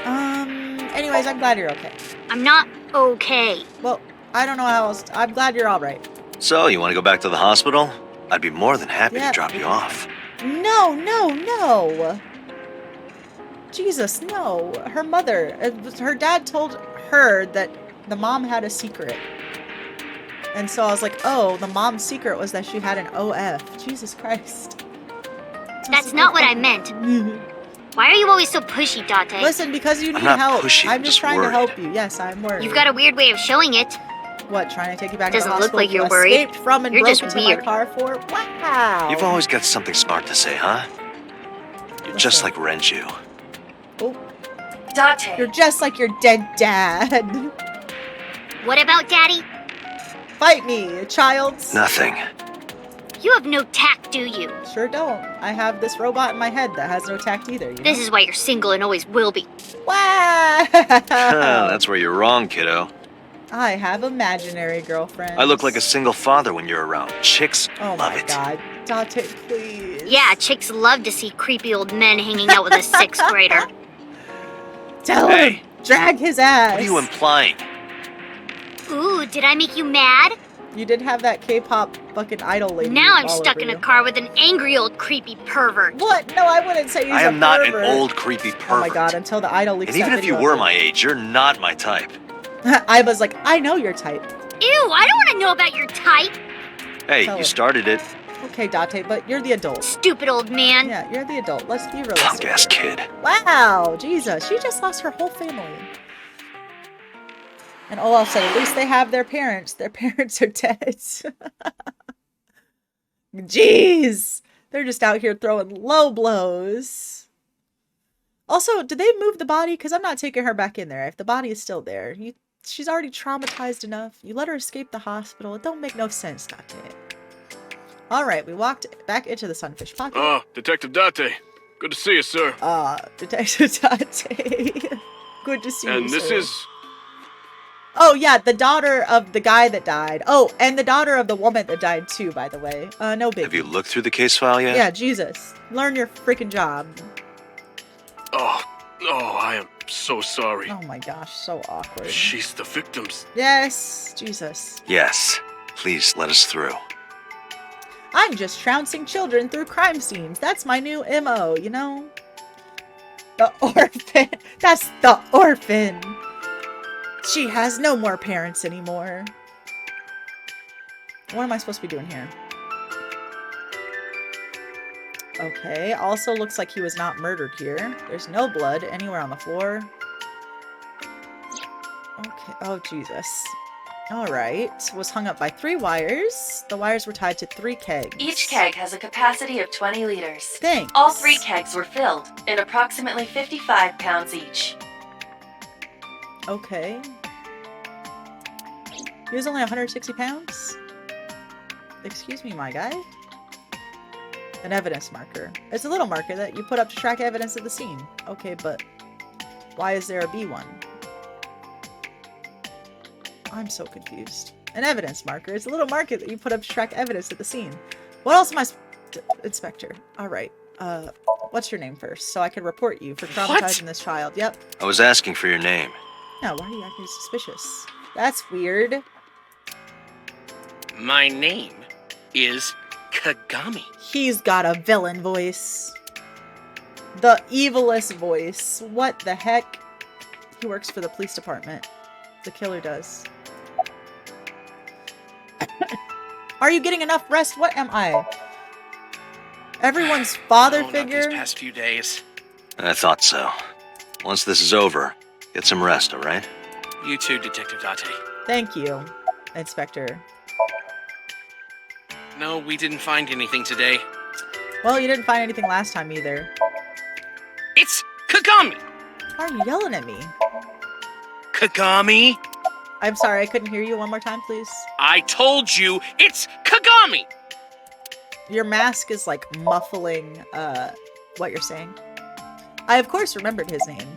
Anyways, I'm glad you're okay. I'm not okay. Well, I don't know how else. I'm glad you're all right. So, you want to go back to the hospital? I'd be more than happy Yeah. to drop you off. No, no, no. Jesus, no. Her mother, her dad told her that the mom had a secret. And so I was like, oh, the mom's secret was that she had an OF. Jesus Christ. That's not what I meant. Why are you always so pushy, Date? Listen, because you need I'm not help. pushy, I'm I'm just just trying to worried. help you. Yes, I'm worried. You've got a weird way of showing it. What, trying to take you back to the Doesn't look hospital like you're you worried. escaped from and You're broke just into weird. my car for? Wow. You've always got something smart to say, huh? You're just like Renju. Oh, Date. you're just like your dead dad. What about Daddy? Fight me, child. Nothing. You have no tact, do you? Sure don't. I have this robot in my head that has no tact either. You know? This is why you're single and always will be. Wow. That's where you're wrong, kiddo. I have imaginary girlfriends. I look like a single father when you're around. Chicks Oh love my it. god. Date, please. Yeah, chicks love to see creepy old men hanging out with a sixth grader. Tell Hey. him. Drag his ass. What are you implying? Ooh, did I make you mad? You did have that K-pop fucking idol lady. Now I'm all stuck over in a you. car with an angry old creepy pervert. What? No, I wouldn't say he's I a am not an pervert. old creepy pervert. Oh my god, until the idol leaks And even that if you video were of my age, you're not my type. it. I was like, I know your type. Ew, I don't want to know about your type. Hey, Tell you her. started it. Okay, Date, but you're the adult. Stupid old man. Yeah, you're the adult. Let's be realistic. Punk ass here. kid. Wow, Jesus, she just lost her whole family. And Olaf said, at least they have their parents. Their parents are dead. Jeez, they're just out here throwing low blows. Also, did they move the body? Because I'm not taking her back in there. If the body is still there, she's already traumatized enough. You let her escape the hospital. It don't make no sense, Date. All right, we walked back into the sunfish pocket. Oh, Detective Date. Good to see you, sir. Detective Date. Good to see you, And this sir. is... Oh, yeah, the daughter of the guy that died. Oh, and the daughter of the woman that died, too, by the way. No big. Have you looked through the case file yet? Yeah, Jesus. Learn your freaking job. Oh, I am so sorry. Oh my gosh, so awkward. She's the victim's... Yes, Jesus. Yes. Please let us through. I'm just trouncing children through crime scenes. That's my new MO, you know? The orphan. That's the orphan. She has no more parents anymore. What am I supposed to be doing here? Okay, also looks like he was not murdered here. There's no blood anywhere on the floor. Okay, oh Jesus. Alright, was hung up by 3 wires. The wires were tied to 3 kegs. Each keg has a capacity of 20 liters. Thanks. All 3 kegs were filled, in approximately 55 pounds each. Okay. He was only 160 pounds? Excuse me, my guy? An evidence marker. It's a little marker that you put up to track evidence at the scene. Okay, but why is there a B one? I'm so confused. An evidence marker. It's a little marker that you put up to track evidence at the scene. What else am I... Inspector. Alright. What's your name first? So I can report you for traumatizing this child. Yep. I was asking for your name. Now, why are you acting suspicious? That's weird. My name is Kagami. He's got a villain voice. The evilest voice. What the heck? He works for the police department. The killer does. Are you getting enough rest? What am I? Everyone's father No, figure? Not these past few days. I thought so. Once this is over, get some rest, alright? You too, Detective Date. Thank you, Inspector. No, we didn't find anything today. Well, you didn't find anything last time either. It's Kagami! Why are you yelling at me? Kagami! I'm sorry, I couldn't hear you. One more time, please. I told you, it's Kagami! Your mask is like muffling what you're saying. I of course remembered his name.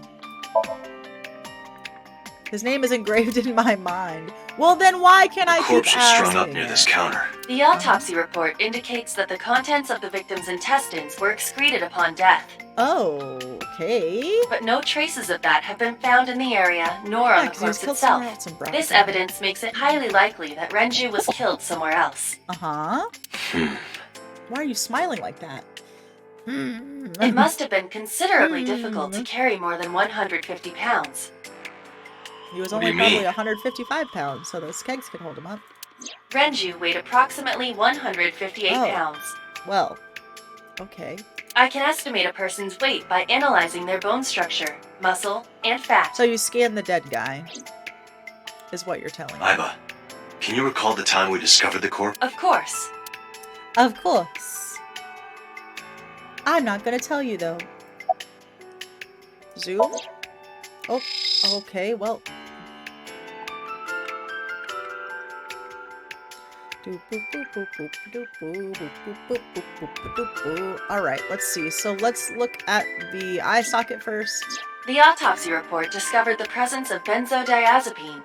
His name is engraved in my mind. Well then why can't I The corpse keep was strung up asking near it? this counter. The autopsy report indicates that the contents of the victim's intestines were excreted upon death. Oh, okay. But no traces of that have been found in the area, nor on the 'cause he was corpse killed somewhere itself. else and brought This it down. evidence makes it highly likely that Renju was killed somewhere else. Uh-huh. Why are you smiling like that? It must have been considerably difficult to carry more than 150 pounds. He was What do only you probably mean? 155 pounds, so those kegs could hold him up. Renju weighed approximately 158 Oh. pounds. Well, okay. I can estimate a person's weight by analyzing their bone structure, muscle, and fat. So you scanned the dead guy, is what you're telling me. Iba, can you recall the time we discovered the corpse? Of course. Of course. I'm not gonna tell you, though. Zoom? Oh, okay, well. Alright, let's see. So let's look at the eye socket first. The autopsy report discovered the presence of benzodiazepine.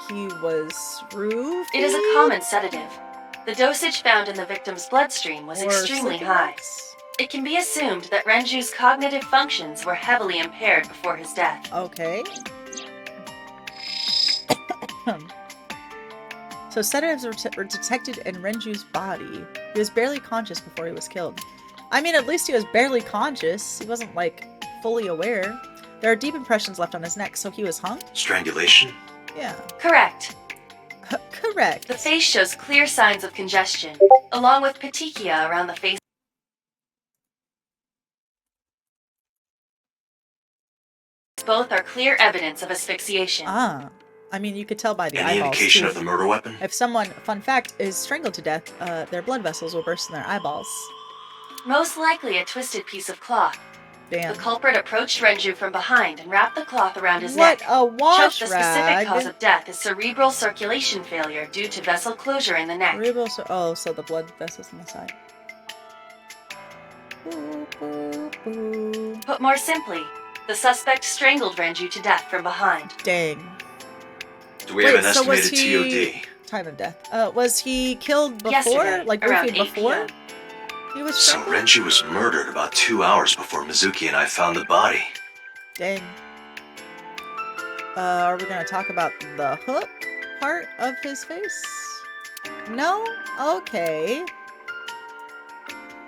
He was roofied? It is a common sedative. The dosage found in the victim's bloodstream was or extremely high. Cigarettes? It can be assumed that Renju's cognitive functions were heavily impaired before his death. Okay. So sedatives were detected in Renju's body. He was barely conscious before he was killed. I mean, at least he was barely conscious. He wasn't, like, fully aware. There are deep impressions left on his neck, so he was hung? Strangulation? Yeah. Correct. Correct. The face shows clear signs of congestion, along with petechia around the face. Both are clear evidence of asphyxiation. Ah. I mean, you could tell by the Any eyeballs, indication too. of the murder weapon? If someone, fun fact, is strangled to death, their blood vessels will burst in their eyeballs. Most likely a twisted piece of cloth. Damn. The culprit approached Renju from behind and wrapped the cloth around his What neck. a wash The specific rag! cause of death is cerebral circulation failure due to vessel closure in the neck. Oh, so the blood vessels on the side. Boo, boo, boo. Put more simply, the suspect strangled Renju to death from behind. Dang. Do we have an so was estimated he... TOD? Time of death. Was he killed before? Yesterday, Like, around roofied 8 before? p.m. He was So strangled? Renju was murdered about 2 hours before Mizuki and I found the body. Dang. Are we gonna talk about the hook part of his face? No? Okay.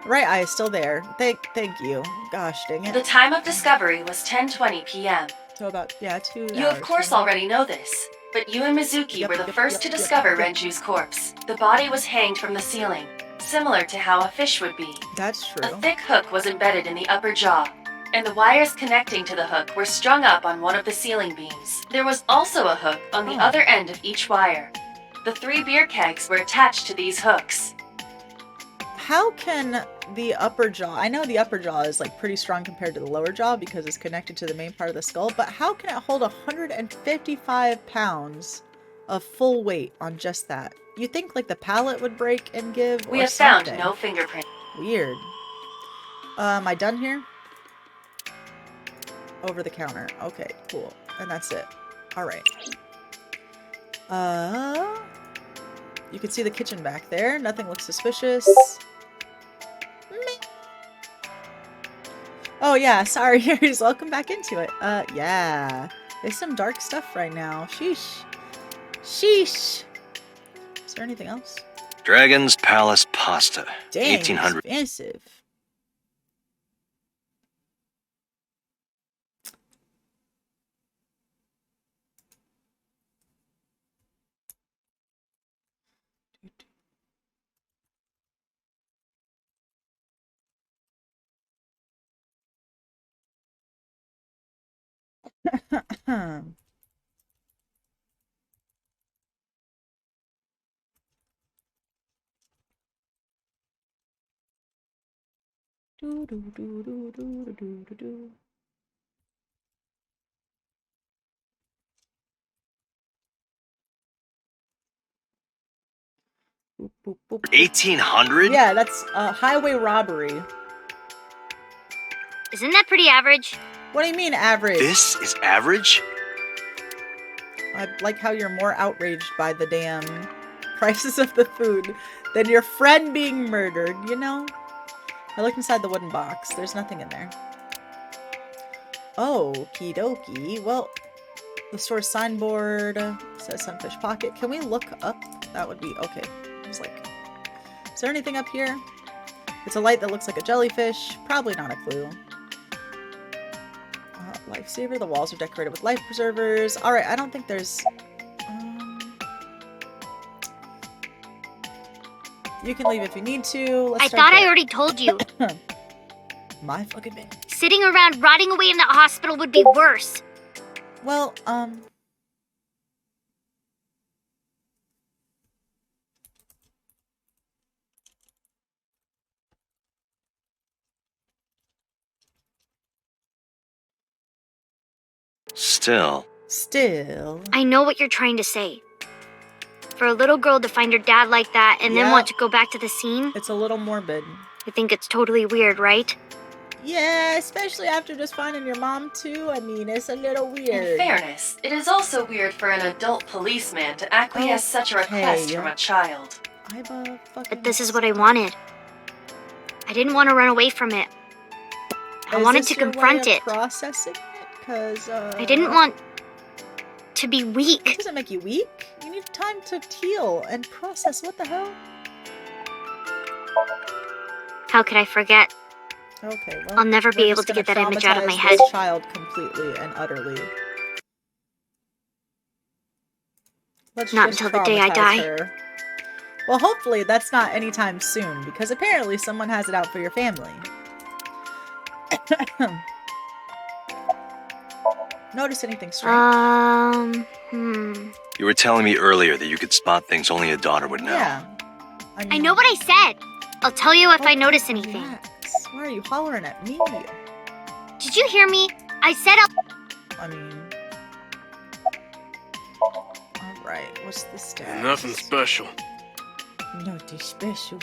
Right eye is still there. Thank you. Gosh dang The it. time of discovery was 10:20 p.m. So about, yeah, 2 You hours. of course already know this, but you and Mizuki Yep, were the yep, first yep, to yep, discover yep. Renju's corpse. The body was hanged from the ceiling, similar to how a fish would be. That's A true. thick hook was embedded in the upper jaw, and the wires connecting to the hook were strung up on one of the ceiling beams. There was also a hook on the Oh. other end of each wire. The 3 beer kegs were attached to these hooks. How can the upper jaw, I know the upper jaw is like pretty strong compared to the lower jaw because it's connected to the main part of the skull, but how can it hold 155 pounds of full weight on just that? You think like the palate would break and give? We or have found something? no fingerprint. Weird. Am I done here? Over the counter. Okay, cool. And that's it. Alright. You can see the kitchen back there. Nothing looks suspicious. Meh. Oh yeah, sorry, Harry's welcome back into it. Yeah. There's some dark stuff right now. Sheesh. Sheesh. Is there anything else? Dragon's Palace Pasta. Dang, 1800. expensive. Do, do, do, do, do, do, do, do. Boop, boop, boop, boop. 1800? Yeah, that's highway robbery. Isn't that pretty average? What do you mean average? This is average? I like how you're more outraged by the damn prices of the food than your friend being murdered, you know? I looked inside the wooden box. There's nothing in there. Okie dokie. Well, the store's signboard says Sunfish Pocket. Can we look up? That would be okay. I was like, is there anything up here? It's a light that looks like a jellyfish. Probably not a clue. Lifesaver. The walls are decorated with life preservers. Alright, I don't think there's... you can leave if you need to. Let's I start thought there. I already told you. My fucking man. Sitting around rotting away in that hospital would be worse. Well, Still. I know what you're trying to say. For a little girl to find her dad like that and then Yeah. want to go back to the scene, it's a little morbid. I think it's totally weird, right? Yeah, especially after just finding your mom too. I mean, it's a little weird. In fairness, it is also weird for an adult policeman to acquiesce such a request Okay. from a child. I'm a fucking... But this is what I wanted. I didn't want to run away from it. I Is wanted this to your way confront of it. processing it? Because, I didn't want to be It weak. doesn't make you weak. You need time to heal and process. What the hell? How could I forget? Okay, well, I'll never be we're able just to get gonna that image out of my traumatize head. this child completely and utterly. Let's Not just until the day I traumatize die. her. Well, hopefully that's not anytime soon, because apparently someone has it out for your family. Notice anything strange? You were telling me earlier that you could spot things only a daughter would know. Yeah. I know what I said. I'll tell you if I notice anything. Relax. Why are you hollering at me? Did you hear me? I said I mean... Alright, what's the status? Nothing special. Nothing special.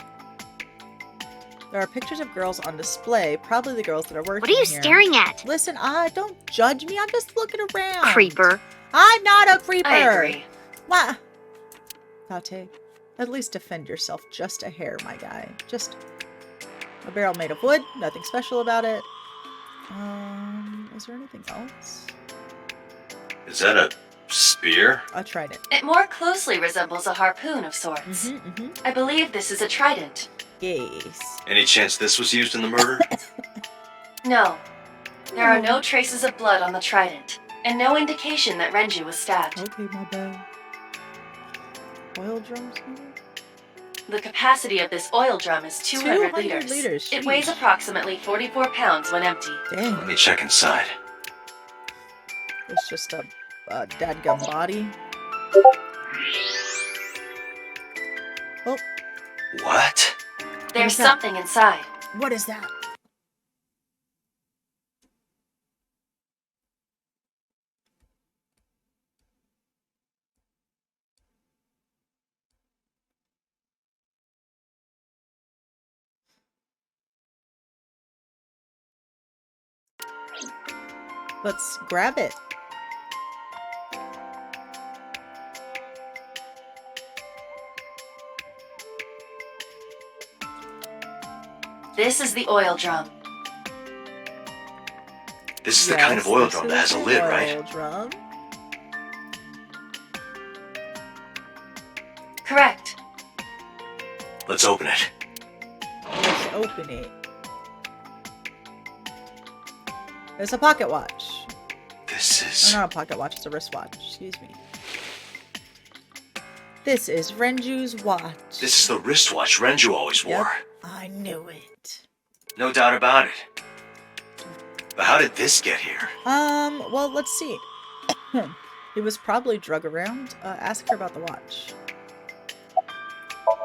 There are pictures of girls on display, probably the girls that are working What are you here. staring at? Listen, don't judge me. I'm just looking around. Creeper. I'm not a creeper. I agree. What? Tate, at least defend yourself just a hair, my guy. Just a barrel made of wood. Nothing special about it. Is there anything else? Is that a spear? I tried it. It more closely resembles a harpoon of sorts. I believe this is a trident. Yes. Any chance this was used in the murder? No. There are no traces of blood on the trident, and no indication that Renju was stabbed. Okay, my bad. Oil drums, maybe? The capacity of this oil drum is 200 liters. It weighs sheesh. approximately 44 pounds when empty. Let Dang. me check inside. It's just a dadgum body. Oh, What? There's What's that? something inside. what is that? Let's grab it. This is the oil drum. This is the kind of oil drum that has a lid, right? Oil drum. Correct. Let's open it. Let's open it. There's a pocket watch. This Oh, is... not a pocket watch, it's a wristwatch. Excuse me. This is Renju's watch. This is the wristwatch Renju always wore. Yep. I knew it. No doubt about it. But how did this get here? Well, let's see. It was probably drug around. Ask her about the watch.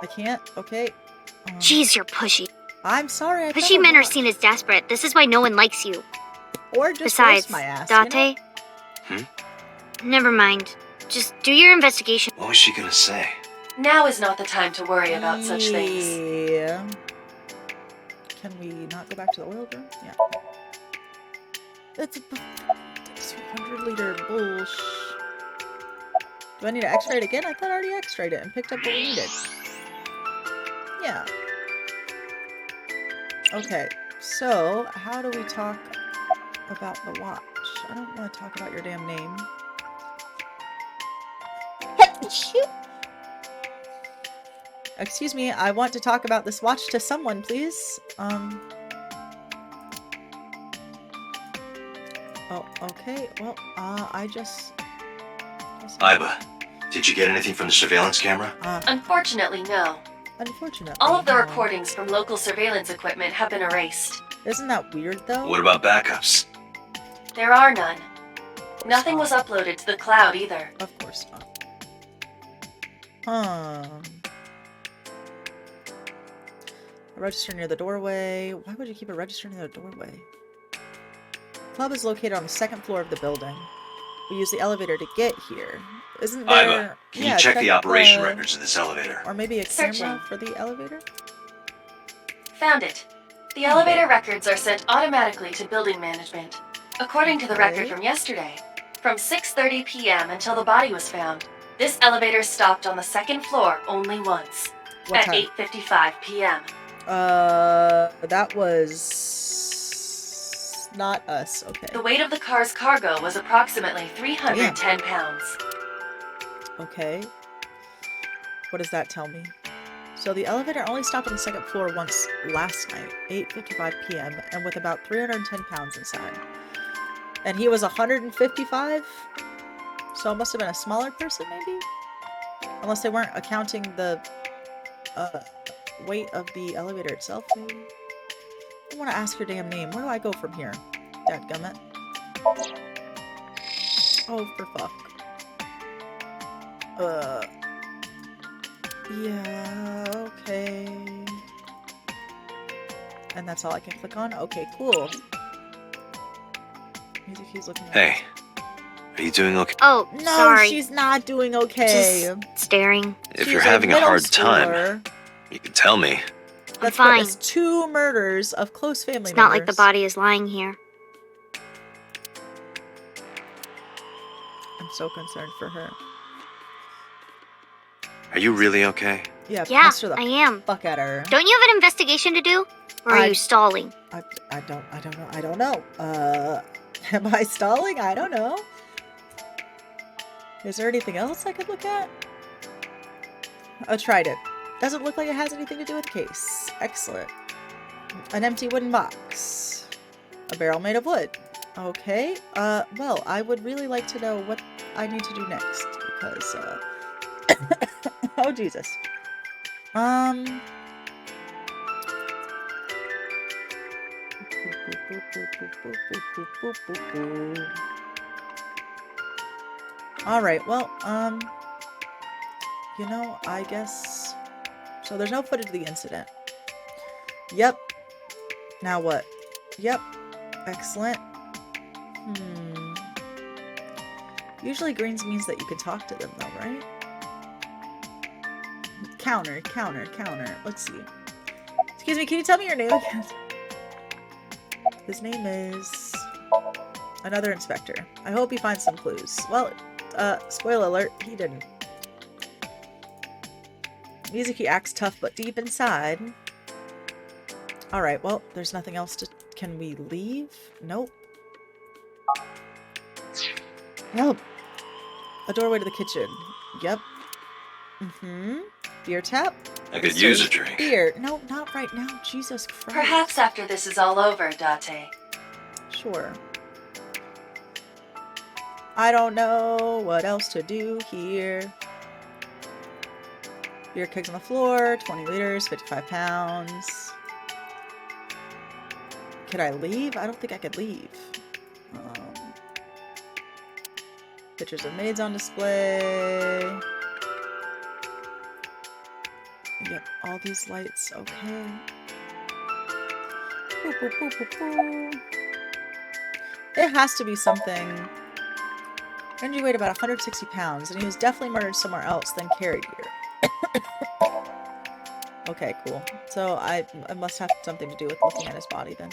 I can't. Okay. Jeez, you're pushy. I'm sorry. I Pushy thought men I are was. seen as desperate. This is why no one likes you. Or just Besides, roast my ass. You know? Date? Never mind. Just do your investigation. What was she gonna say? Now is not the time to worry about such things. Yeah. Can we not go back to the oil drum? Yeah. That's a 200-liter bullsh. Do I need to x-ray it again? I thought I already x-rayed it and picked up what we needed. Yeah. Okay, so how do we talk about the watch? I don't want to talk about your damn name. Excuse me, I want to talk about this watch to someone, please. Oh, okay. Well, I just... Iba, did you get anything from the surveillance camera? Unfortunately, no. Unfortunately. All of the no. recordings from local surveillance equipment have been erased. Isn't that weird, though? What about backups? There are none. Nothing was uploaded to the cloud either. Of course not. A register near the doorway. Why would you keep a register near the doorway? Club is located on the second floor of the building. We use the elevator to get here. Isn't there... Iba, can you check the operation records of this elevator? Or maybe a Searching. camera for the elevator? Found it. The elevator records are sent automatically to building management. According to the record from yesterday, from 6:30 p.m. until the body was found, this elevator stopped on the second floor only once. What at time? 8:55 p.m. That was... not us. Okay. The weight of the car's cargo was approximately 310 pounds. Okay. What does that tell me? So the elevator only stopped on the second floor once last night, 8:55 p.m., and with about 310 pounds inside. And he was 155? So it must have been a smaller person, maybe? Unless they weren't accounting the weight of the elevator itself, maybe? I want to ask your damn name. Where do I go from here? Dadgummit. Oh, for fuck. Yeah, okay. And that's all I can click on? Okay, cool. Music keys looking Hey, are you doing okay? Oh, No, sorry. she's not doing okay. Just staring. If She's you're having a middle hard time, schooler. you can tell me. That's fine. witnessed 2 murders of close family It's not like the members. body is lying here. I'm so concerned for her. Are you really okay? Yeah, Yeah, pester the I am. fuck at her. Don't you have an investigation to do? Or are I- you stalling? I don't know. Am I stalling? I don't know. Is there anything else I could look at? I tried it. Doesn't look like it has anything to do with the case. Excellent. An empty wooden box. A barrel made of wood. Okay. Well, I would really like to know what I need to do next, because, oh, Jesus. Alright, well, you know, I guess... So there's no footage of the incident. Yep. Now what? Yep. Excellent. Usually greens means that you can talk to them, though, right? Counter. Let's see. Excuse me, can you tell me your name again? His name is... another inspector. I hope he finds some clues. Well, spoiler alert, he didn't. Mizuki acts tough but deep inside. Alright, well, there's nothing else to... Can we leave? Nope. Nope. A doorway to the kitchen. Yep. Beer tap? I could use a drink. Beer. No, not right now. Jesus Christ. Perhaps after this is all over, Date. Sure. I don't know what else to do here. Beer kegs on the floor, 20 liters, 55 pounds. Could I leave? I don't think I could leave. Pictures of maids on display. Yep, all these lights, okay. Boop, boop, boop, boop, boop. It has to be something. Renji weighed about 160 pounds, and he was definitely murdered somewhere else, then carried here. Okay, cool. So I must have something to do with looking at his body then.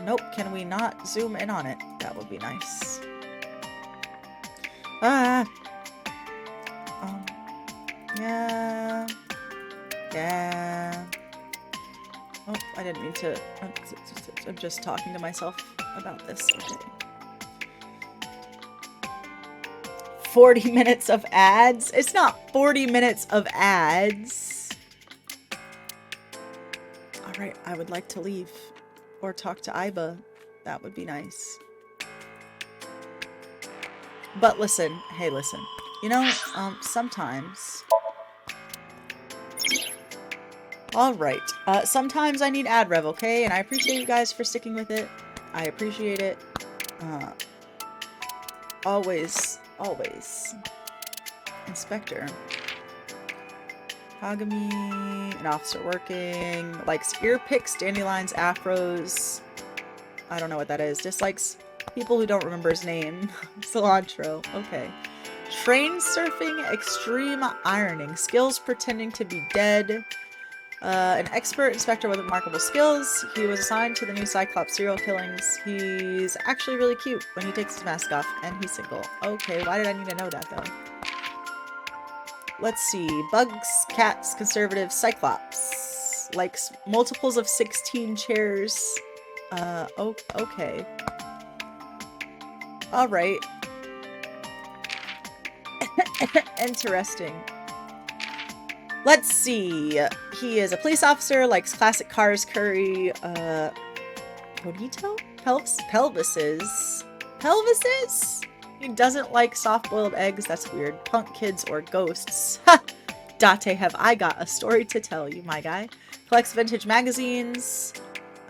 Nope, can we not zoom in on it? That would be nice. Ah! Yeah... Yeah. Oh, I didn't mean to. I'm just talking to myself about this. Okay. 40 minutes of ads? It's not 40 minutes of ads. Alright, I would like to leave. Or talk to Iba. That would be nice. But listen. Hey, listen. You know, sometimes... Alright. Sometimes I need ad rev, okay? And I appreciate you guys for sticking with it. I appreciate it. Always. Inspector. Kagami, an officer working. Likes ear picks, dandelions, afros. I don't know what that is. Dislikes people who don't remember his name. Cilantro. Okay. Train surfing, extreme ironing. Skills pretending to be dead. An expert inspector with remarkable skills. He was assigned to the new Cyclops serial killings. He's actually really cute when he takes his mask off, and he's single. Okay, why did I need to know that, though? Let's see. Bugs, cats, conservative, Cyclops. Likes multiples of 16 chairs. Okay. Alright. Interesting. Let's see. He is a police officer, likes classic cars, curry, bonito? Pelvises? Pelvises? He doesn't like soft-boiled eggs. That's weird. Punk kids or ghosts. Ha! Date, have I got a story to tell you, my guy. Collects vintage magazines.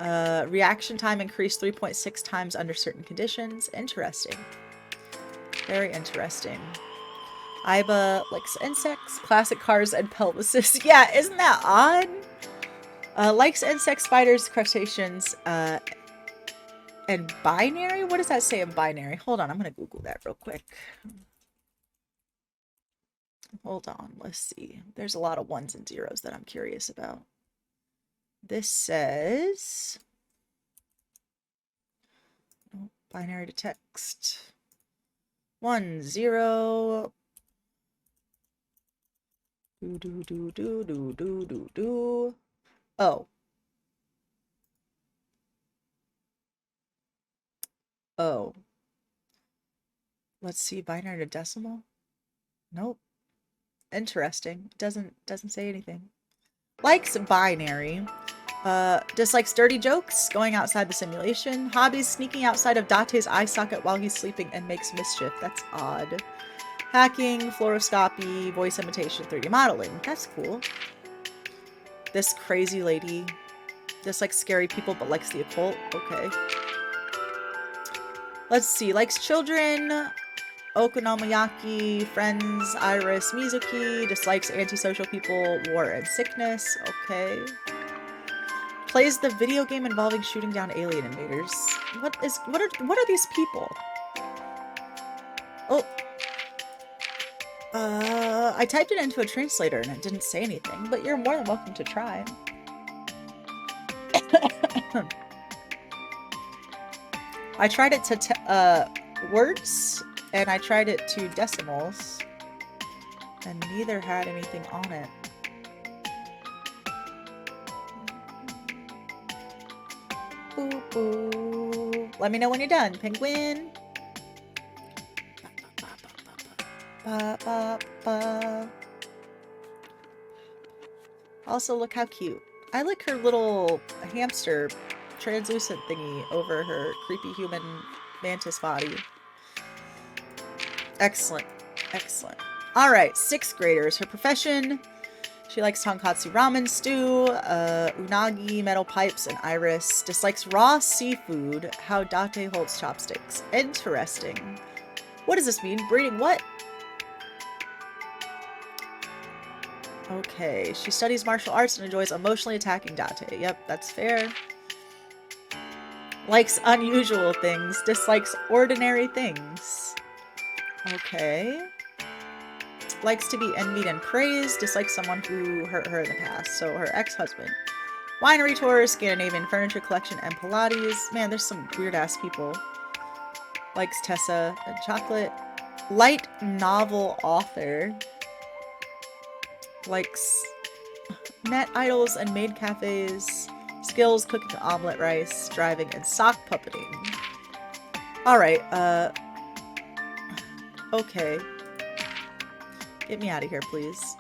Reaction time increased 3.6 times under certain conditions. Interesting. Very interesting. Iba likes insects, classic cars, and pelvises. Yeah, isn't that odd? Likes insects, spiders, crustaceans, and binary? What does that say in binary? Hold on, I'm gonna Google that real quick. Hold on, let's see. There's a lot of ones and zeros that I'm curious about. This says... Oh, binary to text. 1, 0... Oh. Oh. Let's see, binary to decimal? Nope. Interesting. Doesn't say anything. Likes binary. Dislikes dirty jokes, going outside the simulation. Hobbies, sneaking outside of Date's eye socket while he's sleeping and makes mischief. That's odd. Hacking, fluoroscopy, voice imitation, 3D modeling. That's cool. This crazy lady. Dislikes scary people but likes the occult. Okay. Let's see. Likes children. Okonomiyaki, friends, Iris, Mizuki. Dislikes antisocial people, war and sickness. Okay. Plays the video game involving shooting down alien invaders. What are these people? Oh. I typed it into a translator and it didn't say anything, but you're more than welcome to try. I tried it to words, and I tried it to decimals, and neither had anything on it. Boo boo. Let me know when you're done, penguin. Ba, ba, ba. Also, look how cute. I like her little hamster translucent thingy over her creepy human mantis body. Excellent. Excellent. Alright, 6th graders. Her profession. She likes tonkatsu ramen stew, unagi, metal pipes, and iris. Dislikes raw seafood. How Date holds chopsticks. Interesting. What does this mean? Breeding what? Okay, she studies martial arts and enjoys emotionally attacking Date. Yep, that's fair. Likes unusual things, dislikes ordinary things. Okay. Likes to be envied and praised, dislikes someone who hurt her in the past, so her ex-husband. Winery tours, Scandinavian furniture collection, and Pilates. Man, there's some weird-ass people. Likes Tessa and chocolate. Light novel author. Likes Met idols and maid cafes. Skills, cooking omelet rice, driving, and sock puppeting. Alright, okay. Get me out of here, please.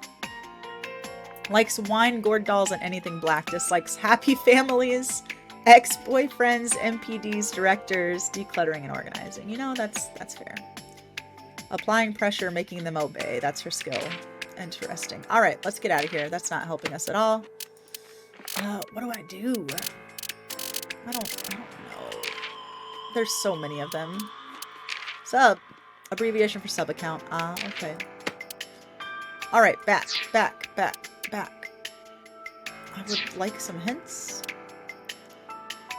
Likes wine, gourd dolls, and anything black. Dislikes happy families, ex-boyfriends, MPDs, directors, decluttering, and organizing. You know, that's fair. Applying pressure, making them obey. That's her skill. Interesting. Alright, let's get out of here. That's not helping us at all. What do I do? I don't know. There's so many of them. Sub. Abbreviation for sub account. Okay. Alright, back. I would like some hints.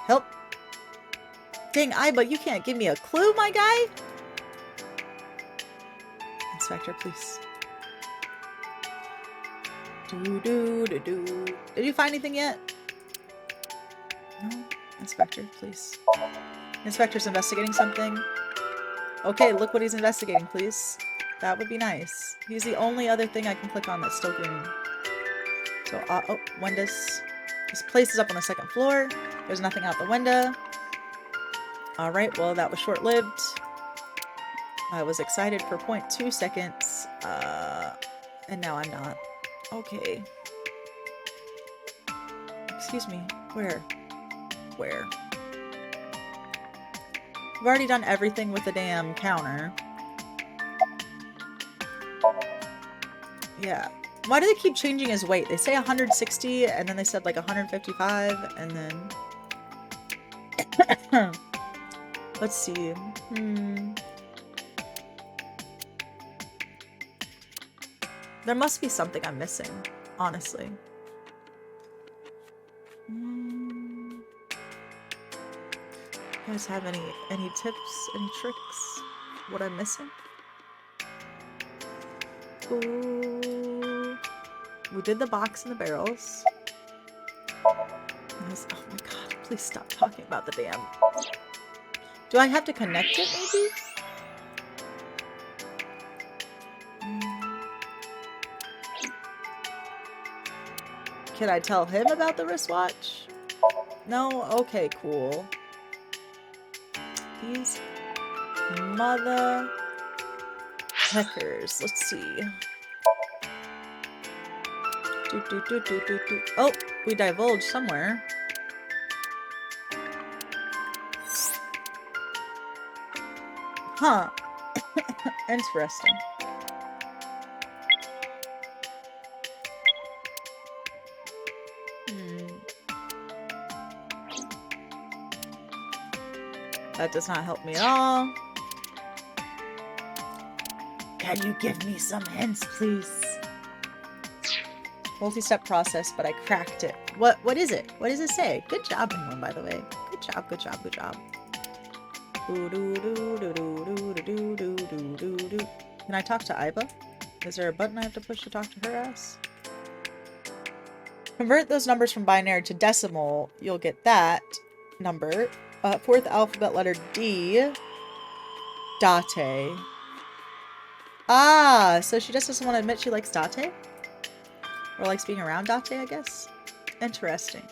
Help. Dang, Iba, you can't give me a clue, my guy? Inspector, please. Did you find anything yet? No? Inspector, please. Inspector's investigating something. Okay, look what he's investigating, please. That would be nice. He's the only other thing I can click on that's still green. So, oh, windows. This place is up on the 2nd floor. There's nothing out the window. Alright, well, that was short-lived. I was excited for 0.2 seconds. And now I'm not. Okay. Excuse me. Where? Where? I've already done everything with the damn counter. Yeah. Why do they keep changing his weight? They say 160, and then they said like 155, and then... Let's see. There must be something I'm missing, honestly. You guys have any tips, any tricks? What I'm missing? Ooh. We did the box and the barrels. Oh my god, please stop talking about the damn... Do I have to connect it, maybe? Can I tell him about the wristwatch? No? Okay, cool. These mother heckers. Let's see. Oh, we divulged somewhere. Huh. Interesting. That does not help me at all. Can you give me some hints, please? Multi-step process, but I cracked it. What is it? What does it say? Good job, Penguin, by the way. Good job, good job, good job. Can I talk to Iba? Is there a button I have to push to talk to her ass? Convert those numbers from binary to decimal. You'll get that number. 4th alphabet letter D. Date. Ah, so she just doesn't want to admit she likes Date? Or likes being around Date, I guess? Interesting.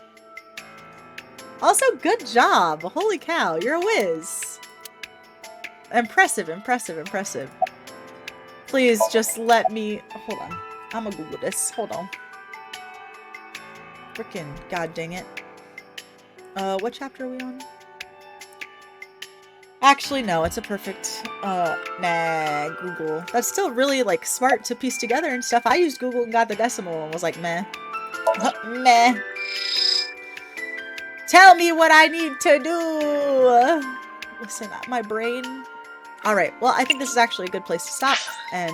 Also, good job! Holy cow, you're a whiz! Impressive, impressive, impressive. Please, just let me... Hold on. I'm gonna Google this. Hold on. Frickin' god dang it. What chapter are we on? Actually, no, it's a perfect, nah, Google. That's still really, like, smart to piece together and stuff. I used Google and got the decimal and was like, meh. Meh. Tell me what I need to do! Listen, my brain. Alright, well, I think this is actually a good place to stop and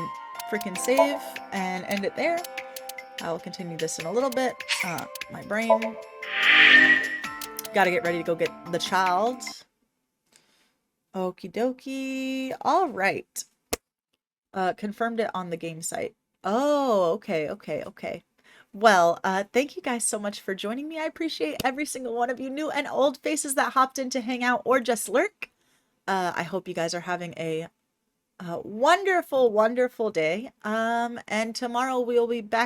freaking save and end it there. I will continue this in a little bit. My brain. Gotta get ready to go get the child. Okie dokie. All right. Confirmed it on the game site. Oh, okay, okay, okay. Well, thank you guys so much for joining me. I appreciate every single one of you, new and old faces that hopped in to hang out or just lurk. I hope you guys are having a wonderful, wonderful day. And tomorrow we'll be back